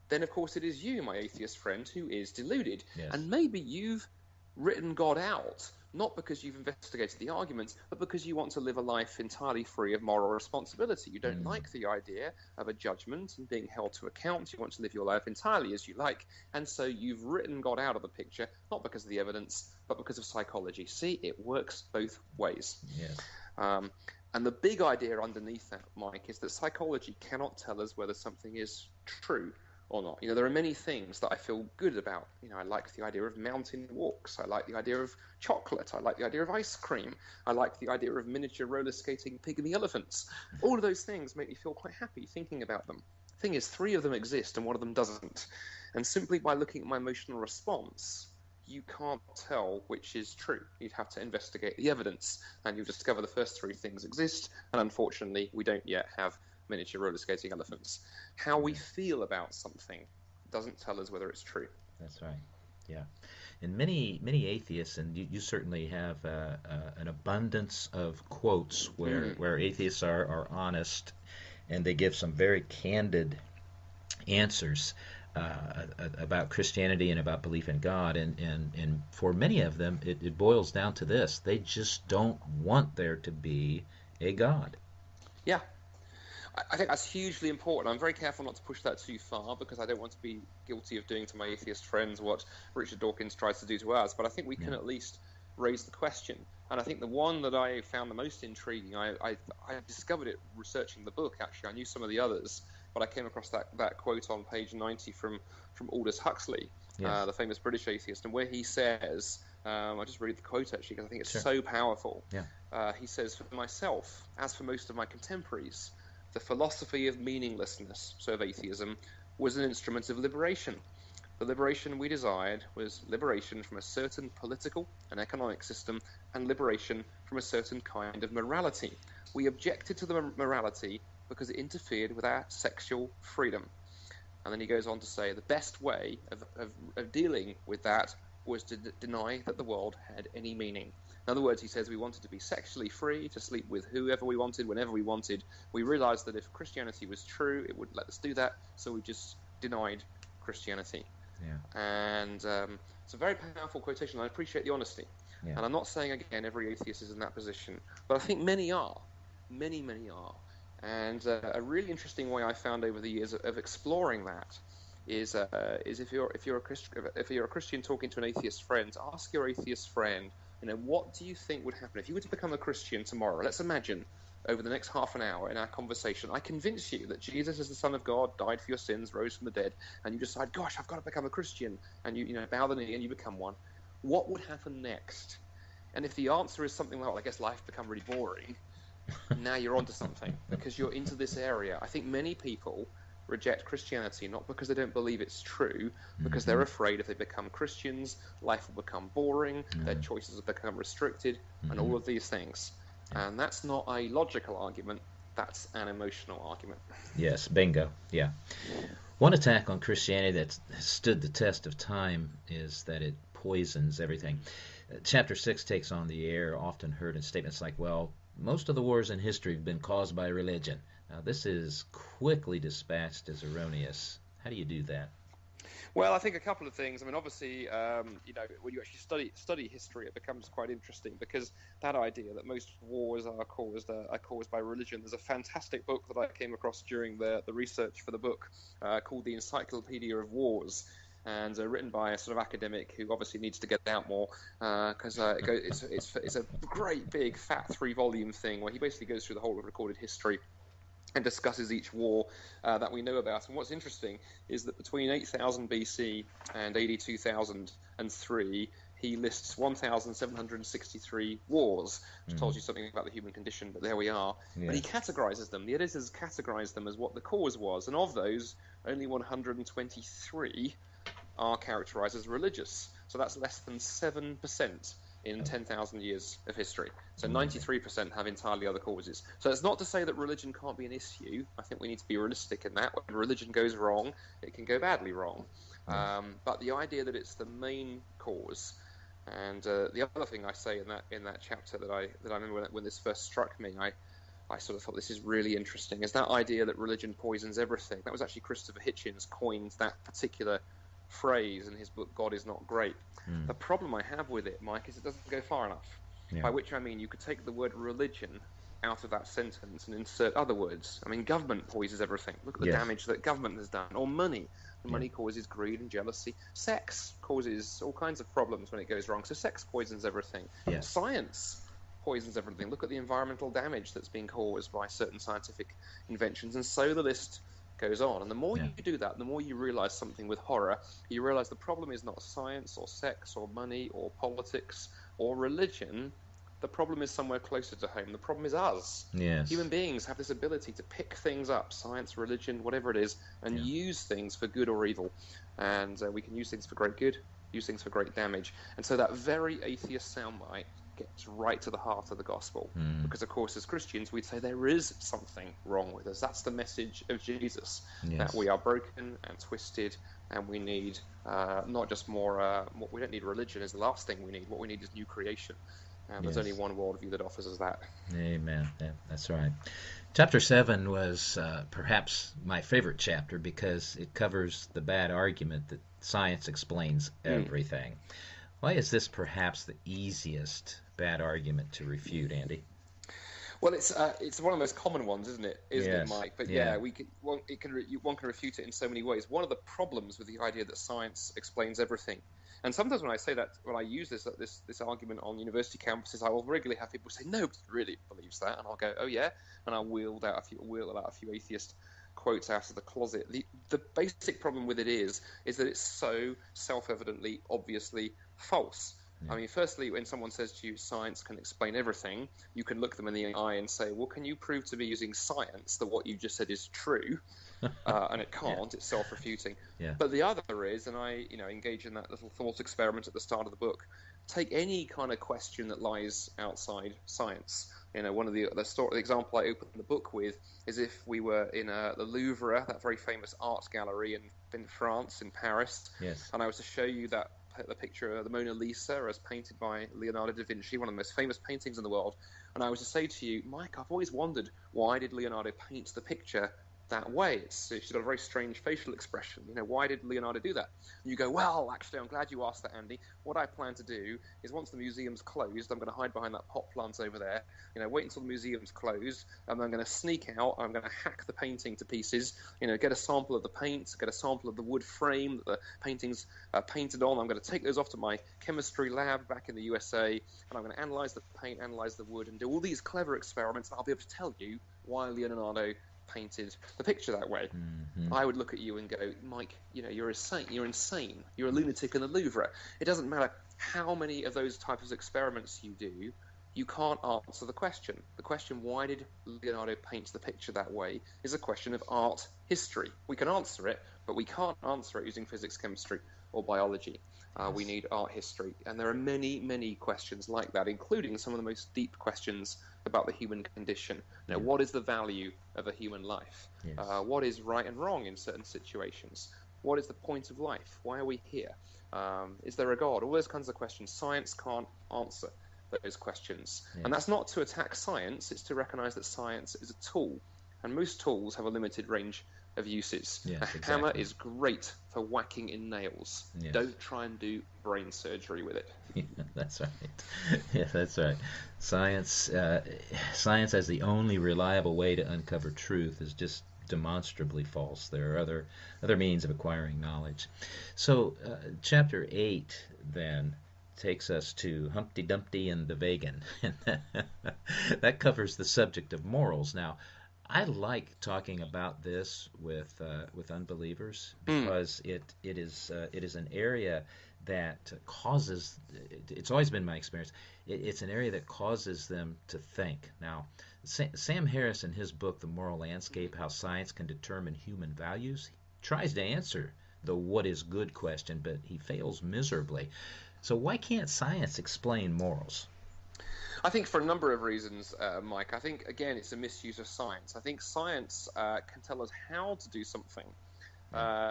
then of course it is you, my atheist friend, who is deluded. Yes. And maybe you've written God out, not because you've investigated the arguments, but because you want to live a life entirely free of moral responsibility. You don't like the idea of a judgment and being held to account. You want to live your life entirely as you like. And so you've written God out of the picture, not because of the evidence, but because of psychology. See, it works both ways. Yes. And the big idea underneath that, Mike, is that psychology cannot tell us whether something is true or not. There are many things that I feel good about. I like the idea of mountain walks. I like the idea of chocolate. I like the idea of ice cream. I like the idea of miniature roller skating pygmy elephants. All of those things make me feel quite happy thinking about them. The thing is, 3 of them exist and 1 of them doesn't. And simply by looking at my emotional response, you can't tell which is true. You'd have to investigate the evidence, and you'll discover the first 3 things exist, and unfortunately, we don't yet have miniature roller skating elephants. How we feel about something doesn't tell us whether it's true. That's right. Yeah. And many atheists, and you certainly have an abundance of quotes where atheists are honest, and they give some very candid answers about Christianity and about belief in God, and for many of them it boils down to this: they just don't want there to be a God. Yeah. I think that's hugely important. I'm very careful not to push that too far because I don't want to be guilty of doing to my atheist friends what Richard Dawkins tries to do to us. But I think we can at least raise the question. And I think the one that I found the most intriguing, I discovered it researching the book, actually. I knew some of the others, but I came across that quote on page 90 from Aldous Huxley, the famous British atheist, and where he says, I'll just read the quote, actually, because I think it's so powerful. He says, "For myself, as for most of my contemporaries, the philosophy of meaninglessness, so of atheism, was an instrument of liberation. The liberation we desired was liberation from a certain political and economic system and liberation from a certain kind of morality. We objected to the morality because it interfered with our sexual freedom." And then he goes on to say the best way of dealing with that was to deny that the world had any meaning. In other words, he says we wanted to be sexually free, to sleep with whoever we wanted, whenever we wanted. We realized that if Christianity was true, it would let us do that, so we just denied Christianity. And it's a very powerful quotation. I appreciate the honesty. And I'm not saying, again, every atheist is in that position, but I think many are. Many are. And a really interesting way I found over the years of exploring that is if you're a Christian talking to an atheist friend, ask your atheist friend, what do you think would happen if you were to become a Christian tomorrow? Let's imagine over the next half an hour in our conversation, I convince you that Jesus is the Son of God, died for your sins, rose from the dead, and you decide, gosh, I've got to become a Christian, and you bow the knee and you become one. What would happen next? And if the answer is something like, well, I guess life become really boring, now you're onto something, because you're into this area. I think many people reject Christianity not because they don't believe it's true, because they're afraid if they become Christians, life will become boring, their choices will become restricted, and all of these things. And that's not a logical argument, that's an emotional argument. Yes, bingo, yeah. One attack on Christianity that has stood the test of time is that it poisons everything. Chapter 6 takes on the air, often heard in statements like, well, most of the wars in history have been caused by religion. Now, this is quickly dispatched as erroneous. How do you do that? Well, I think a couple of things. I mean, obviously, when you actually study history, it becomes quite interesting because that idea that most wars are caused by religion. There's a fantastic book that I came across during the research for the book called The Encyclopedia of Wars, and written by a sort of academic who obviously needs to get out more because it's a great big fat 3-volume thing where he basically goes through the whole of recorded history and discusses each war that we know about. And what's interesting is that between 8000 BC and 82003, he lists 1,763 wars, which tells you something about the human condition, but there we are. Yeah. But he categorizes them. The editors categorized them as what the cause was, and of those, only 123 are characterized as religious. So that's less than 7% in 10,000 years of history. So 93% have entirely other causes. So it's not to say that religion can't be an issue. I think we need to be realistic in that. When religion goes wrong, it can go badly wrong. But the idea that it's the main cause, and the other thing I say in that chapter that I remember when this first struck me, I sort of thought this is really interesting, is that idea that religion poisons everything. That was actually Christopher Hitchens coined that particular phrase in his book, God is Not Great. The problem I have with it, Mike, is it doesn't go far enough. By which I mean you could take the word religion out of that sentence and insert other words. I mean, government poisons everything. Look at the damage that government has done. Or money. Money causes greed and jealousy. Sex causes all kinds of problems when it goes wrong. So sex poisons everything. Science poisons everything. Look at the environmental damage that's being caused by certain scientific inventions. And so the list goes on. And the more you do that, the more you realize something with horror. You realize the problem is not science or sex or money or politics or religion. The problem is somewhere closer to home. The problem is us. Yes. Human beings have this ability to pick things up, science, religion, whatever it is, and use things for good or evil. And we can use things for great good, use things for great damage. And so that very atheist soundbite gets right to the heart of the gospel. Because, of course, as Christians, we'd say there is something wrong with us. That's the message of Jesus, that we are broken and twisted, and we need not just more, we don't need religion is the last thing we need. What we need is new creation. And there's only one worldview that offers us that. Amen. Yeah, that's right. Chapter 7 was perhaps my favorite chapter because it covers the bad argument that science explains everything. Why is this perhaps the easiest bad argument to refute, Andy? Well, it's one of the most common ones, isn't it? Isn't it, Mike? But one can refute it in so many ways. One of the problems with the idea that science explains everything, and sometimes when I say that, when I use this argument on university campuses, I will regularly have people say, "Nobody really believes that," and I'll go, "Oh yeah," and I'll wheel out a few atheist quotes out of the closet. The basic problem with it is that it's so self-evidently, obviously false. I mean, firstly, when someone says to you, science can explain everything, you can look them in the eye and say, well, can you prove to me using science that what you just said is true? And it can't. It's self-refuting. Yeah. But the other is, and I engage in that little thought experiment at the start of the book, take any kind of question that lies outside science. One of the example I open the book with is if we were in the Louvre, that very famous art gallery in France, in Paris, and I was to show you the picture of the Mona Lisa as painted by Leonardo da Vinci, one of the most famous paintings in the world, and I was to say to you, Mike, I've always wondered, why did Leonardo paint the picture that way? She's got a very strange facial expression. Why did Leonardo do that? And you go, well, actually, I'm glad you asked that, Andy. What I plan to do is once the museum's closed, I'm going to hide behind that pot plant over there, wait until the museum's closed, and I'm going to sneak out, I'm going to hack the painting to pieces, get a sample of the paint, get a sample of the wood frame that the painting's painted on. I'm going to take those off to my chemistry lab back in the USA, and I'm going to analyze the paint, analyze the wood, and do all these clever experiments, and I'll be able to tell you why Leonardo painted the picture that way. Mm-hmm. I would look at you and go, Mike, you're insane. You're a lunatic in the Louvre. It doesn't matter how many of those types of experiments you do, you can't answer the question. The question, why did Leonardo paint the picture that way, is a question of art history. We can answer it, but we can't answer it using physics, chemistry, or biology. We need art history. And there are many, many questions like that, including some of the most deep questions about the human condition. What is the value of a human life? What is right and wrong in certain situations? What is the point of life? Why are we here? Is there a God? All those kinds of questions. Science can't answer those questions. And that's not to attack science, it's to recognize that science is a tool. And most tools have a limited range of uses. Hammer is great for whacking in nails. Don't try and do brain surgery with it. That's right. Yeah, that's right. Science as the only reliable way to uncover truth is just demonstrably false. There are other means of acquiring knowledge. So, chapter 8 then takes us to Humpty Dumpty and the Vegan. That covers the subject of morals. Now, I like talking about this with unbelievers because it is an area that causes. It's always been my experience. It's an area that causes them to think. Now, Sam Harris in his book, The Moral Landscape: How Science Can Determine Human Values, tries to answer the "what is good" question, but he fails miserably. So why can't science explain morals? I think for a number of reasons, Mike. I think, again, it's a misuse of science. I think science can tell us how to do something.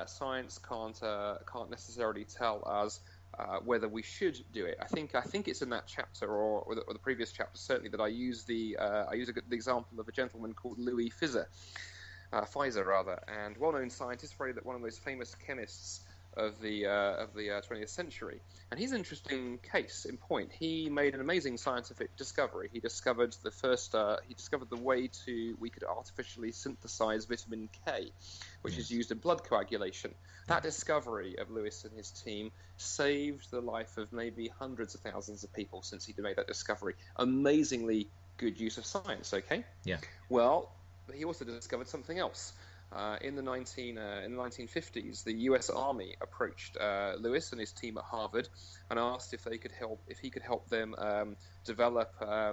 Science can't necessarily tell us whether we should do it. I think it's in that chapter or the previous chapter certainly that I use the example of a gentleman called Louis Pfizer, and well-known scientist, probably one of the most famous chemists of the 20th century. And he's an interesting case in point. He made an amazing scientific discovery. He discovered the way we could artificially synthesize vitamin K, which is used in blood coagulation. That discovery of Lewis and his team saved the life of maybe hundreds of thousands of people since he made that discovery. Amazingly good use of science, okay? Yeah. Well, he also discovered something else. In the 1950s, the U.S. Army approached Lewis and his team at Harvard and asked if he could help them develop a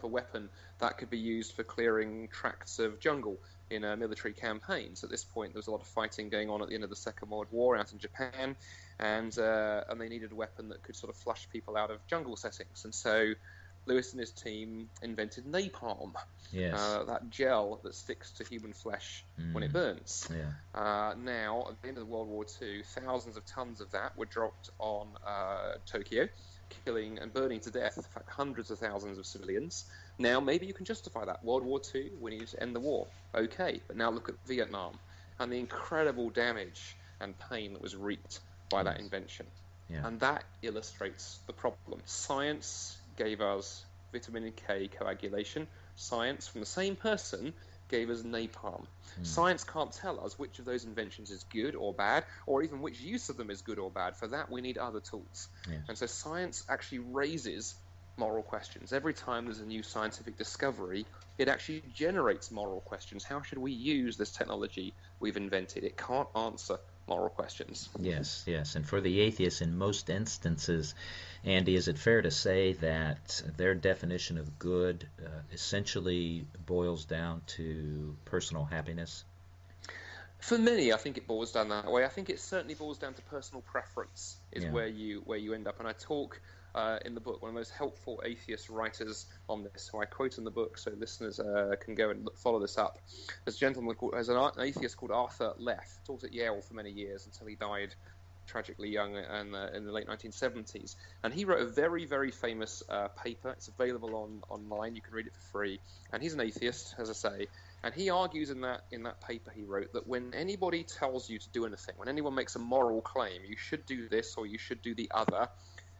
weapon that could be used for clearing tracts of jungle in military campaigns. At this point, there was a lot of fighting going on at the end of the Second World War out in Japan, and they needed a weapon that could sort of flush people out of jungle settings. And so Lewis and his team invented napalm, that gel that sticks to human flesh when it burns. Now, at the end of World War II, thousands of tons of that were dropped on Tokyo, killing and burning to death, in fact, hundreds of thousands of civilians. Now, maybe you can justify that. World War II, we need to end the war. Okay, but now look at Vietnam and the incredible damage and pain that was wreaked by that invention. And that illustrates the problem. Science gave us vitamin K coagulation. Science, from the same person, gave us napalm. Science can't tell us which of those inventions is good or bad, or even which use of them is good or bad. For that, we need other tools. Yes. And so science actually raises moral questions. Every time there's a new scientific discovery, it actually generates moral questions. How should we use this technology we've invented? It can't answer moral questions. Yes, yes. And for the atheists, in most instances, Andy, is it fair to say that their definition of good essentially boils down to personal happiness? For many, I think it boils down that way. I think it certainly boils down to personal preference is where you end up. And I talk in the book, one of the most helpful atheist writers on this, who I quote in the book so listeners can go and follow this up. There's a gentleman there's an atheist called Arthur Leff, taught at Yale for many years until he died tragically young in the late 1970s. And he wrote a very, very famous paper. It's available online. You can read it for free. And he's an atheist, as I say. And he argues in that paper he wrote that when anybody tells you to do anything, when anyone makes a moral claim, you should do this or you should do the other,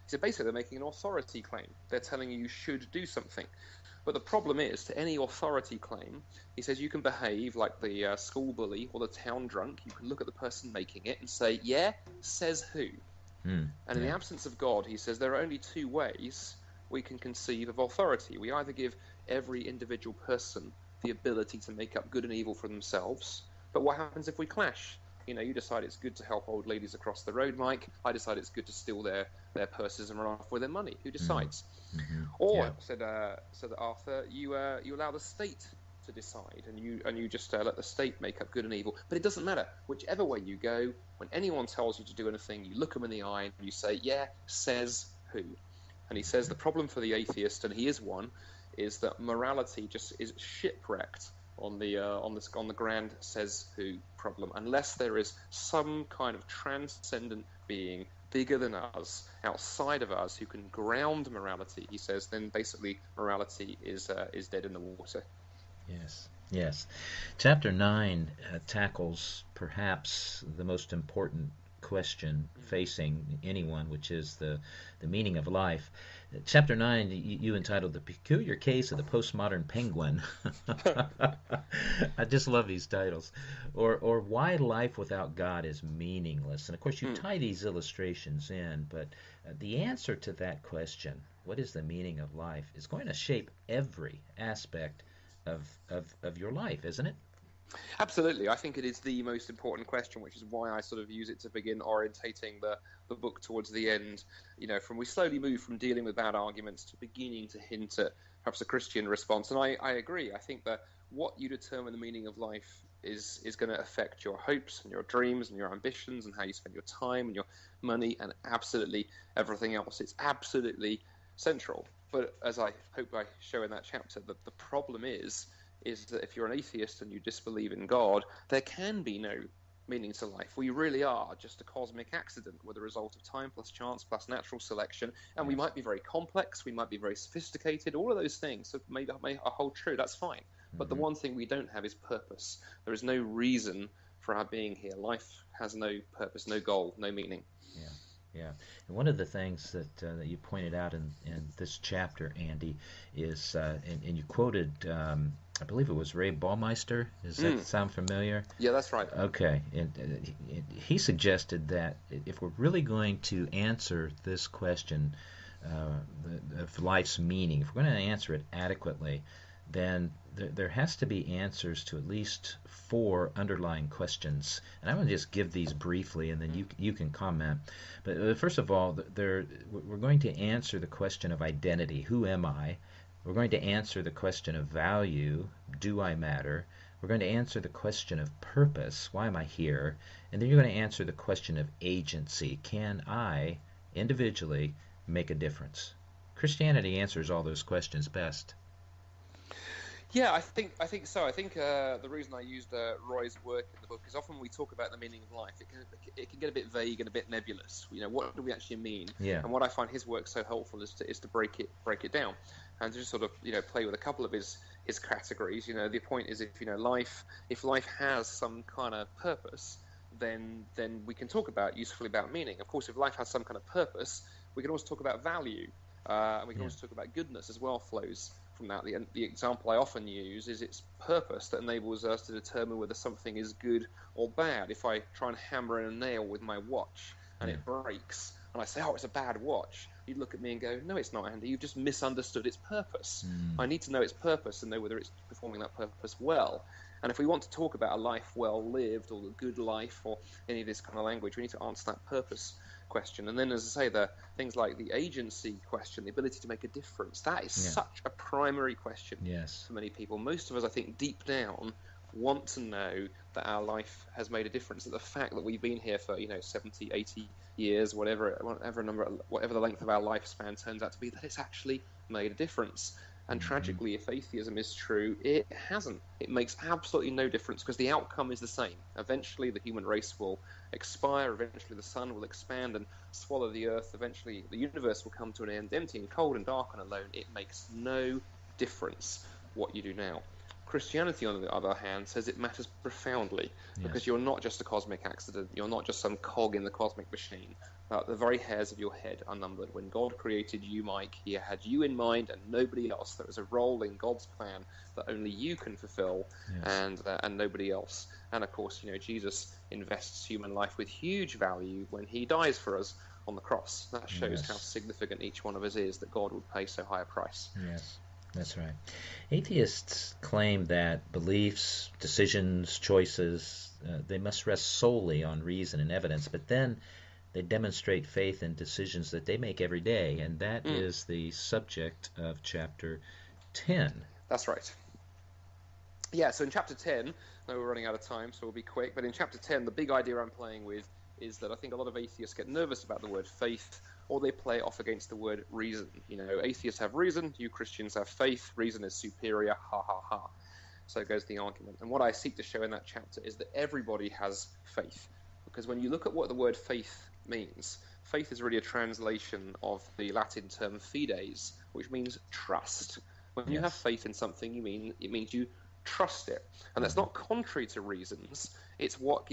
so basically they're making an authority claim. They're telling you should do something. But the problem is, to any authority claim, he says you can behave like the school bully or the town drunk. You can look at the person making it and say, yeah, says who? And in the absence of God, he says there are only two ways we can conceive of authority. We either give every individual person the ability to make up good and evil for themselves, but what happens if we clash? You know, you decide it's good to help old ladies across the road, Mike. I decide it's good to steal their purses and run off with their money. Who decides? Or, said Arthur, you allow the state to decide, and you just let the state make up good and evil. But it doesn't matter. Whichever way you go, when anyone tells you to do anything, you look them in the eye and you say, yeah, says who? And he says the problem for the atheist, and he is one, is that morality just is shipwrecked on the grand says who problem, unless there is some kind of transcendent being bigger than us, outside of us, who can ground morality. He says then basically morality is dead in the water. Yes. Chapter 9 tackles perhaps the most important question facing anyone, which is the meaning of life. Chapter 9, you entitled The Peculiar Case of the Postmodern Penguin. I just love these titles. Or Why Life Without God is Meaningless. And of course you tie these illustrations in, but the answer to that question, what is the meaning of life, is going to shape every aspect of your life, isn't it? Absolutely. I think it is the most important question, which is why I sort of use it to begin orientating the book towards the end. You know, we slowly move from dealing with bad arguments to beginning to hint at perhaps a Christian response. And I agree. I think that what you determine the meaning of life is going to affect your hopes and your dreams and your ambitions and how you spend your time and your money and absolutely everything else. It's absolutely central. But as I hope I show in that chapter, that the problem is that if you're an atheist and you disbelieve in God, there can be no meaning to life. We really are just a cosmic accident. We're the result of time plus chance plus natural selection, and we might be very complex, we might be very sophisticated, all of those things that may hold true, that's fine. But the one thing we don't have is purpose. There is no reason for our being here. Life has no purpose, no goal, no meaning. Yeah. And one of the things that you pointed out in this chapter, Andy, is, and you quoted, I believe it was Ray Baumeister. Does that sound familiar? Yeah, that's right. Okay. And he suggested that if we're really going to answer this question of life's meaning, if we're going to answer it adequately, then there has to be answers to at least 4 underlying questions. And I'm going to just give these briefly, and then you can comment. But first of all, we're going to answer the question of identity. Who am I? We're going to answer the question of value. Do I matter? We're going to answer the question of purpose. Why am I here? And then you're going to answer the question of agency. Can I, individually, make a difference? Christianity answers all those questions best. Yeah, I think so. I think the reason I used Roy's work in the book is often when we talk about the meaning of life, it can get a bit vague and a bit nebulous. You know, what do we actually mean? Yeah. And what I find his work so helpful is to break it down and to just sort of play with a couple of his categories. You know, the point is if life has some kind of purpose, then we can talk usefully about meaning. Of course, if life has some kind of purpose, we can always talk about value. And we can always talk about goodness as well flows from that. The example I often use is its purpose that enables us to determine whether something is good or bad. If I try and hammer in a nail with my watch and it breaks, and I say, oh, it's a bad watch, you'd look at me and go, no, it's not, Andy. You've just misunderstood its purpose. I need to know its purpose and know whether it's performing that purpose well. And if we want to talk about a life well lived or a good life or any of this kind of language, we need to answer that purpose question. And then, as I say, the things like the agency question, the ability to make a difference, that is such a primary question for many people. Most of us, I think, deep down want to know that our life has made a difference, that the fact that we've been here for 70, 80 years, whatever the length of our lifespan turns out to be, that it's actually made a difference. And tragically, if atheism is true, it hasn't. It makes absolutely no difference because the outcome is the same. Eventually, the human race will expire. Eventually, the sun will expand and swallow the earth. Eventually, the universe will come to an end, empty and cold and dark and alone. It makes no difference what you do now. Christianity, on the other hand, says it matters profoundly because you're not just a cosmic accident. You're not just some cog in the cosmic machine. The very hairs of your head are numbered. When God created you, Mike, he had you in mind and nobody else. There is a role in God's plan that only you can fulfill and nobody else. And, of course, Jesus invests human life with huge value when he dies for us on the cross. That shows how significant each one of us is, that God would pay so high a price. Yes. That's right. Atheists claim that beliefs, decisions, choices, they must rest solely on reason and evidence, but then they demonstrate faith in decisions that they make every day, and that is the subject of chapter 10. That's right. Yeah, so in chapter 10, no, we're running out of time, so we'll be quick, but in chapter 10, the big idea I'm playing with is that I think a lot of atheists get nervous about the word faith, or they play it off against the word reason. Atheists have reason, you Christians have faith, reason is superior, ha ha ha. So goes the argument. And what I seek to show in that chapter is that everybody has faith. Because when you look at what the word faith means, faith is really a translation of the Latin term fides, which means trust. When you have faith in something, it means you trust it. And that's not contrary to reasons. It's what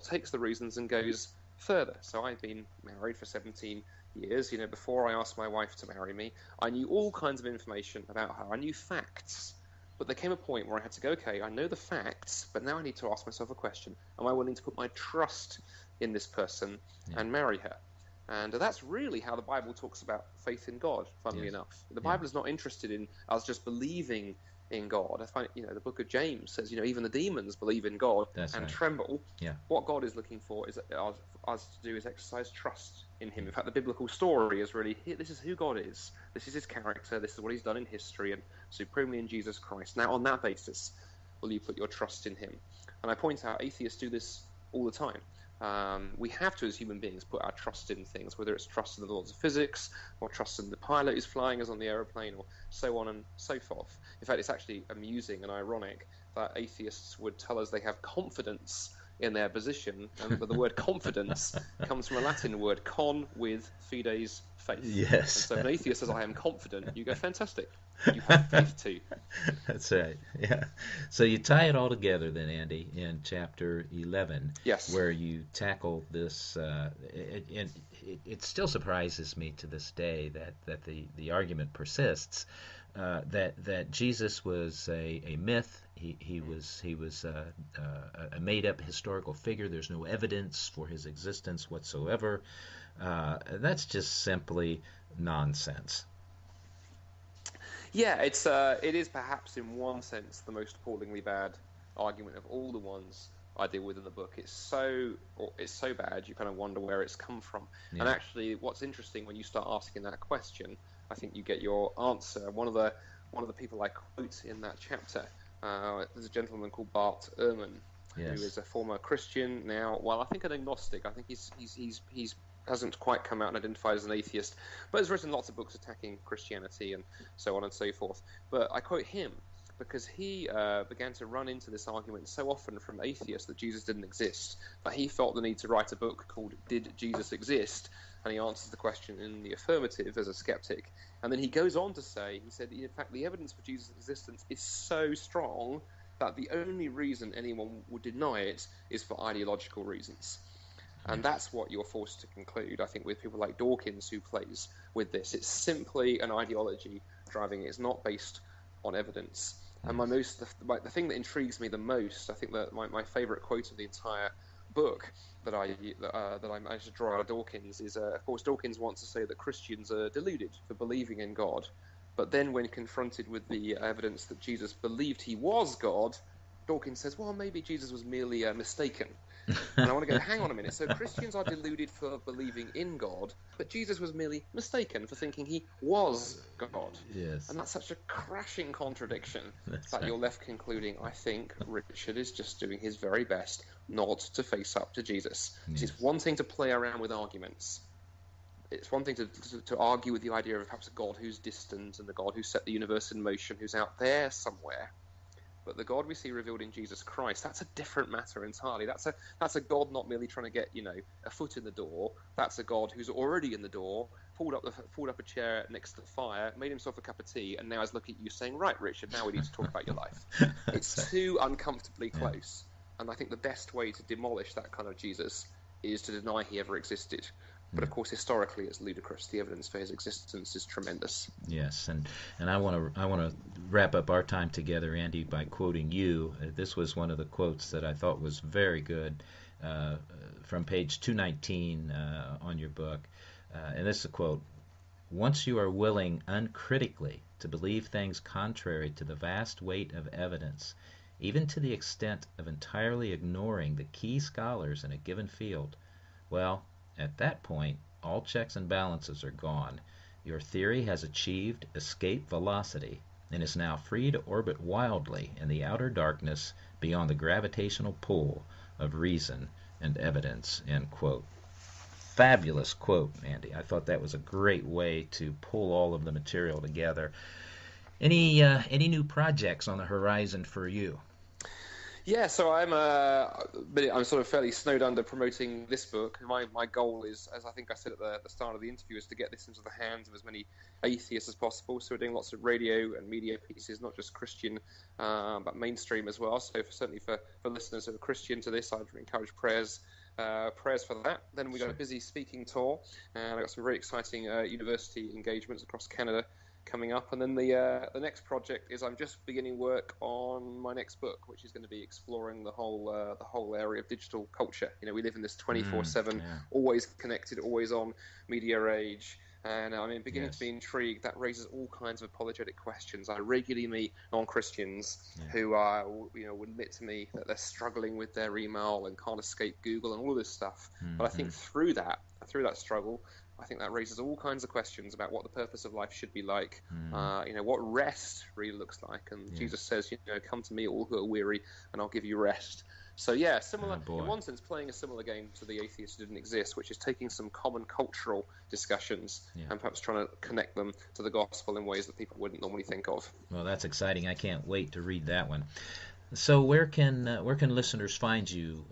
takes the reasons and goes further. So I've been married for 17 years. Before I asked my wife to marry me, I knew all kinds of information about her. I knew facts. But there came a point where I had to go, okay, I know the facts, but now I need to ask myself a question. Am I willing to put my trust in this person and marry her? And that's really how the Bible talks about faith in God, funnily enough. The Bible is not interested in us just believing in God. I find, the book of James says, even the demons believe in God tremble. Yeah. What God is looking for is us to do is exercise trust in him. In fact, the biblical story is really, this is who God is. This is his character. This is what he's done in history and supremely in Jesus Christ. Now, on that basis, will you put your trust in him? And I point out, atheists do this all the time. We have to, as human beings, put our trust in things, whether it's trust in the laws of physics or trust in the pilot who's flying us on the aeroplane or so on and so forth. In fact, it's actually amusing and ironic that atheists would tell us they have confidence in their position, but the word confidence comes from a Latin word, con with fides, faith. Yes. And so if an atheist says, I am confident, you go, fantastic. You have faith too. That's right. Yeah. So you tie it all together then, Andy, in chapter 11, where you tackle this. It still surprises me to this day that the argument persists that Jesus was a myth. He was a made-up historical figure. There's no evidence for his existence whatsoever. That's just simply nonsense. Yeah, it is perhaps in one sense the most appallingly bad argument of all the ones I deal with in the book. It's so bad you kind of wonder where it's come from. Yeah. And actually, what's interesting when you start asking that question, I think you get your answer. One of the people I quote in that chapter, there's a gentleman called Bart Ehrman, who is a former Christian now. Well, I think an agnostic. I think he's hasn't quite come out and identified as an atheist, but has written lots of books attacking Christianity and so on and so forth. But I quote him because he began to run into this argument so often from atheists that Jesus didn't exist, that he felt the need to write a book called Did Jesus Exist? And he answers the question in the affirmative as a skeptic. And then he goes on to say, he said, in fact, the evidence for Jesus' existence is so strong that the only reason anyone would deny it is for ideological reasons. And that's what you're forced to conclude, I think, with people like Dawkins, who plays with this. It's simply an ideology driving it. It's not based on evidence. And the thing that intrigues me the most, I think that my favourite quote of the entire book that I managed to draw out of Dawkins is, of course, Dawkins wants to say that Christians are deluded for believing in God. But then when confronted with the evidence that Jesus believed he was God, Dawkins says, well, maybe Jesus was merely mistaken. And I want to go, hang on a minute. So Christians are deluded for believing in God, but Jesus was merely mistaken for thinking he was God. Yes. And that's such a crashing contradiction that you're left concluding, I think Richard is just doing his very best not to face up to Jesus. Yes. It's one thing to play around with arguments. It's one thing to argue with the idea of perhaps a God who's distant and the God who set the universe in motion, who's out there somewhere. But the God we see revealed in Jesus Christ, that's a different matter entirely. That's a God not merely trying to get, a foot in the door. That's a God who's already in the door, pulled up a chair next to the fire, made himself a cup of tea, and now is looking at you saying, right, Richard, now we need to talk about your life. It's too uncomfortably close. And I think the best way to demolish that kind of Jesus is to deny he ever existed. But of course, historically, it's ludicrous. The evidence for his existence is tremendous. Yes, and I want to wrap up our time together, Andy, by quoting you. This was one of the quotes that I thought was very good from page 219 on your book. And this is a quote: "Once you are willing uncritically to believe things contrary to the vast weight of evidence, even to the extent of entirely ignoring the key scholars in a given field, well, at that point, all checks and balances are gone. Your theory has achieved escape velocity and is now free to orbit wildly in the outer darkness beyond the gravitational pull of reason and evidence." End quote. Fabulous quote, Andy. I thought that was a great way to pull all of the material together. Any new projects on the horizon for you? Yeah, so I'm sort of fairly snowed under promoting this book. My goal is, as I think I said at the start of the interview, is to get this into the hands of as many atheists as possible. So we're doing lots of radio and media pieces, not just Christian, but mainstream as well. So certainly for listeners who are Christian to this, I'd encourage prayers for that. Then we've got a busy speaking tour, and I've got some very exciting university engagements across Canada coming up. And then the next project is I'm just beginning work on my next book, which is going to be exploring the whole area of digital culture. We live in this 24/7, always connected, always on media age. And I'm beginning to be intrigued. That raises all kinds of apologetic questions. I regularly meet non-Christians who would admit to me that they're struggling with their email and can't escape Google and all this stuff. But I think through that struggle, I think that raises all kinds of questions about what the purpose of life should be like, what rest really looks like. And Jesus says, come to me, all who are weary, and I'll give you rest. So similar in one sense, playing a similar game to The Atheist Who Didn't Exist, which is taking some common cultural discussions and perhaps trying to connect them to the gospel in ways that people wouldn't normally think of. Well, that's exciting. I can't wait to read that one. So where can listeners find you?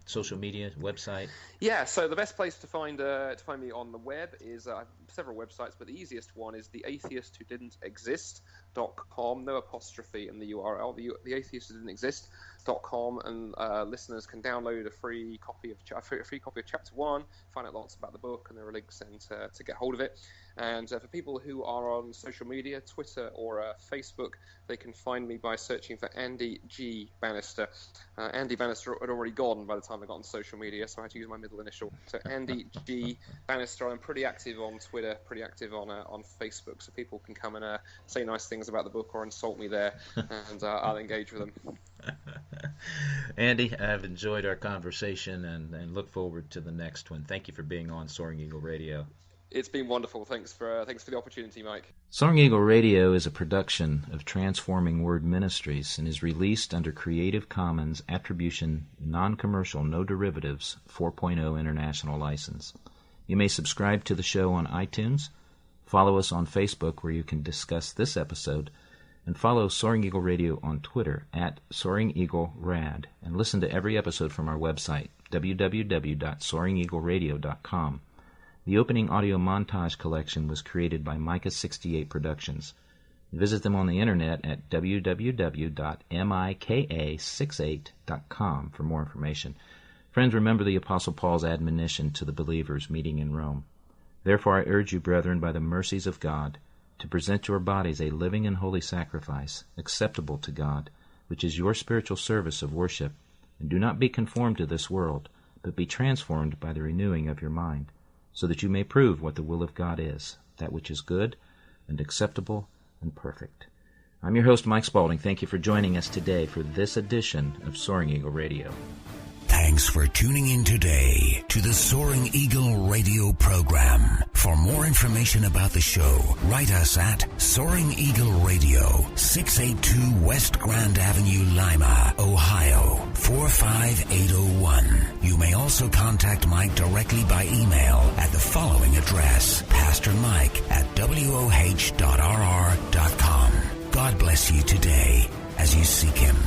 Social media, website? Yeah, so the best place to find me on the web is several websites, but the easiest one is theatheistwhodidn'texist.com. No apostrophe in the URL. theatheistwhodidn'texist.com, and listeners can download a free copy of Chapter 1, find out lots about the book, and there are links to get hold of it. And for people who are on social media, Twitter or Facebook, they can find me by searching for Andy G. Bannister. Andy Bannister had already gone by the time I got on social media, so I had to use my middle initial. So Andy G. Bannister. I'm pretty active on Twitter, pretty active on Facebook, so people can come and say nice things about the book or insult me there, and I'll engage with them. Andy, I've enjoyed our conversation and look forward to the next one. Thank you for being on Soaring Eagle Radio. It's been wonderful. Thanks for the opportunity, Mike. Soaring Eagle Radio is a production of Transforming Word Ministries and is released under Creative Commons Attribution Non-Commercial No Derivatives 4.0 International License. You may subscribe to the show on iTunes, follow us on Facebook where you can discuss this episode, and follow Soaring Eagle Radio on Twitter at Soaring Eagle Rad, and listen to every episode from our website, www.soaringeagleradio.com. The opening audio montage collection was created by Micah68 Productions. Visit them on the internet at www.mika68.com for more information. Friends, remember the Apostle Paul's admonition to the believers meeting in Rome. Therefore I urge you, brethren, by the mercies of God, to present your bodies a living and holy sacrifice, acceptable to God, which is your spiritual service of worship. And do not be conformed to this world, but be transformed by the renewing of your mind, so that you may prove what the will of God is, that which is good and acceptable and perfect. I'm your host, Mike Spaulding. Thank you for joining us today for this edition of Soaring Eagle Radio. Thanks for tuning in today to the Soaring Eagle Radio program. For more information about the show, write us at Soaring Eagle Radio, 682 West Grand Avenue, Lima, Ohio, 45801. You may also contact Mike directly by email at the following address, pastormike@woh.rr.com. God bless you today as you seek Him.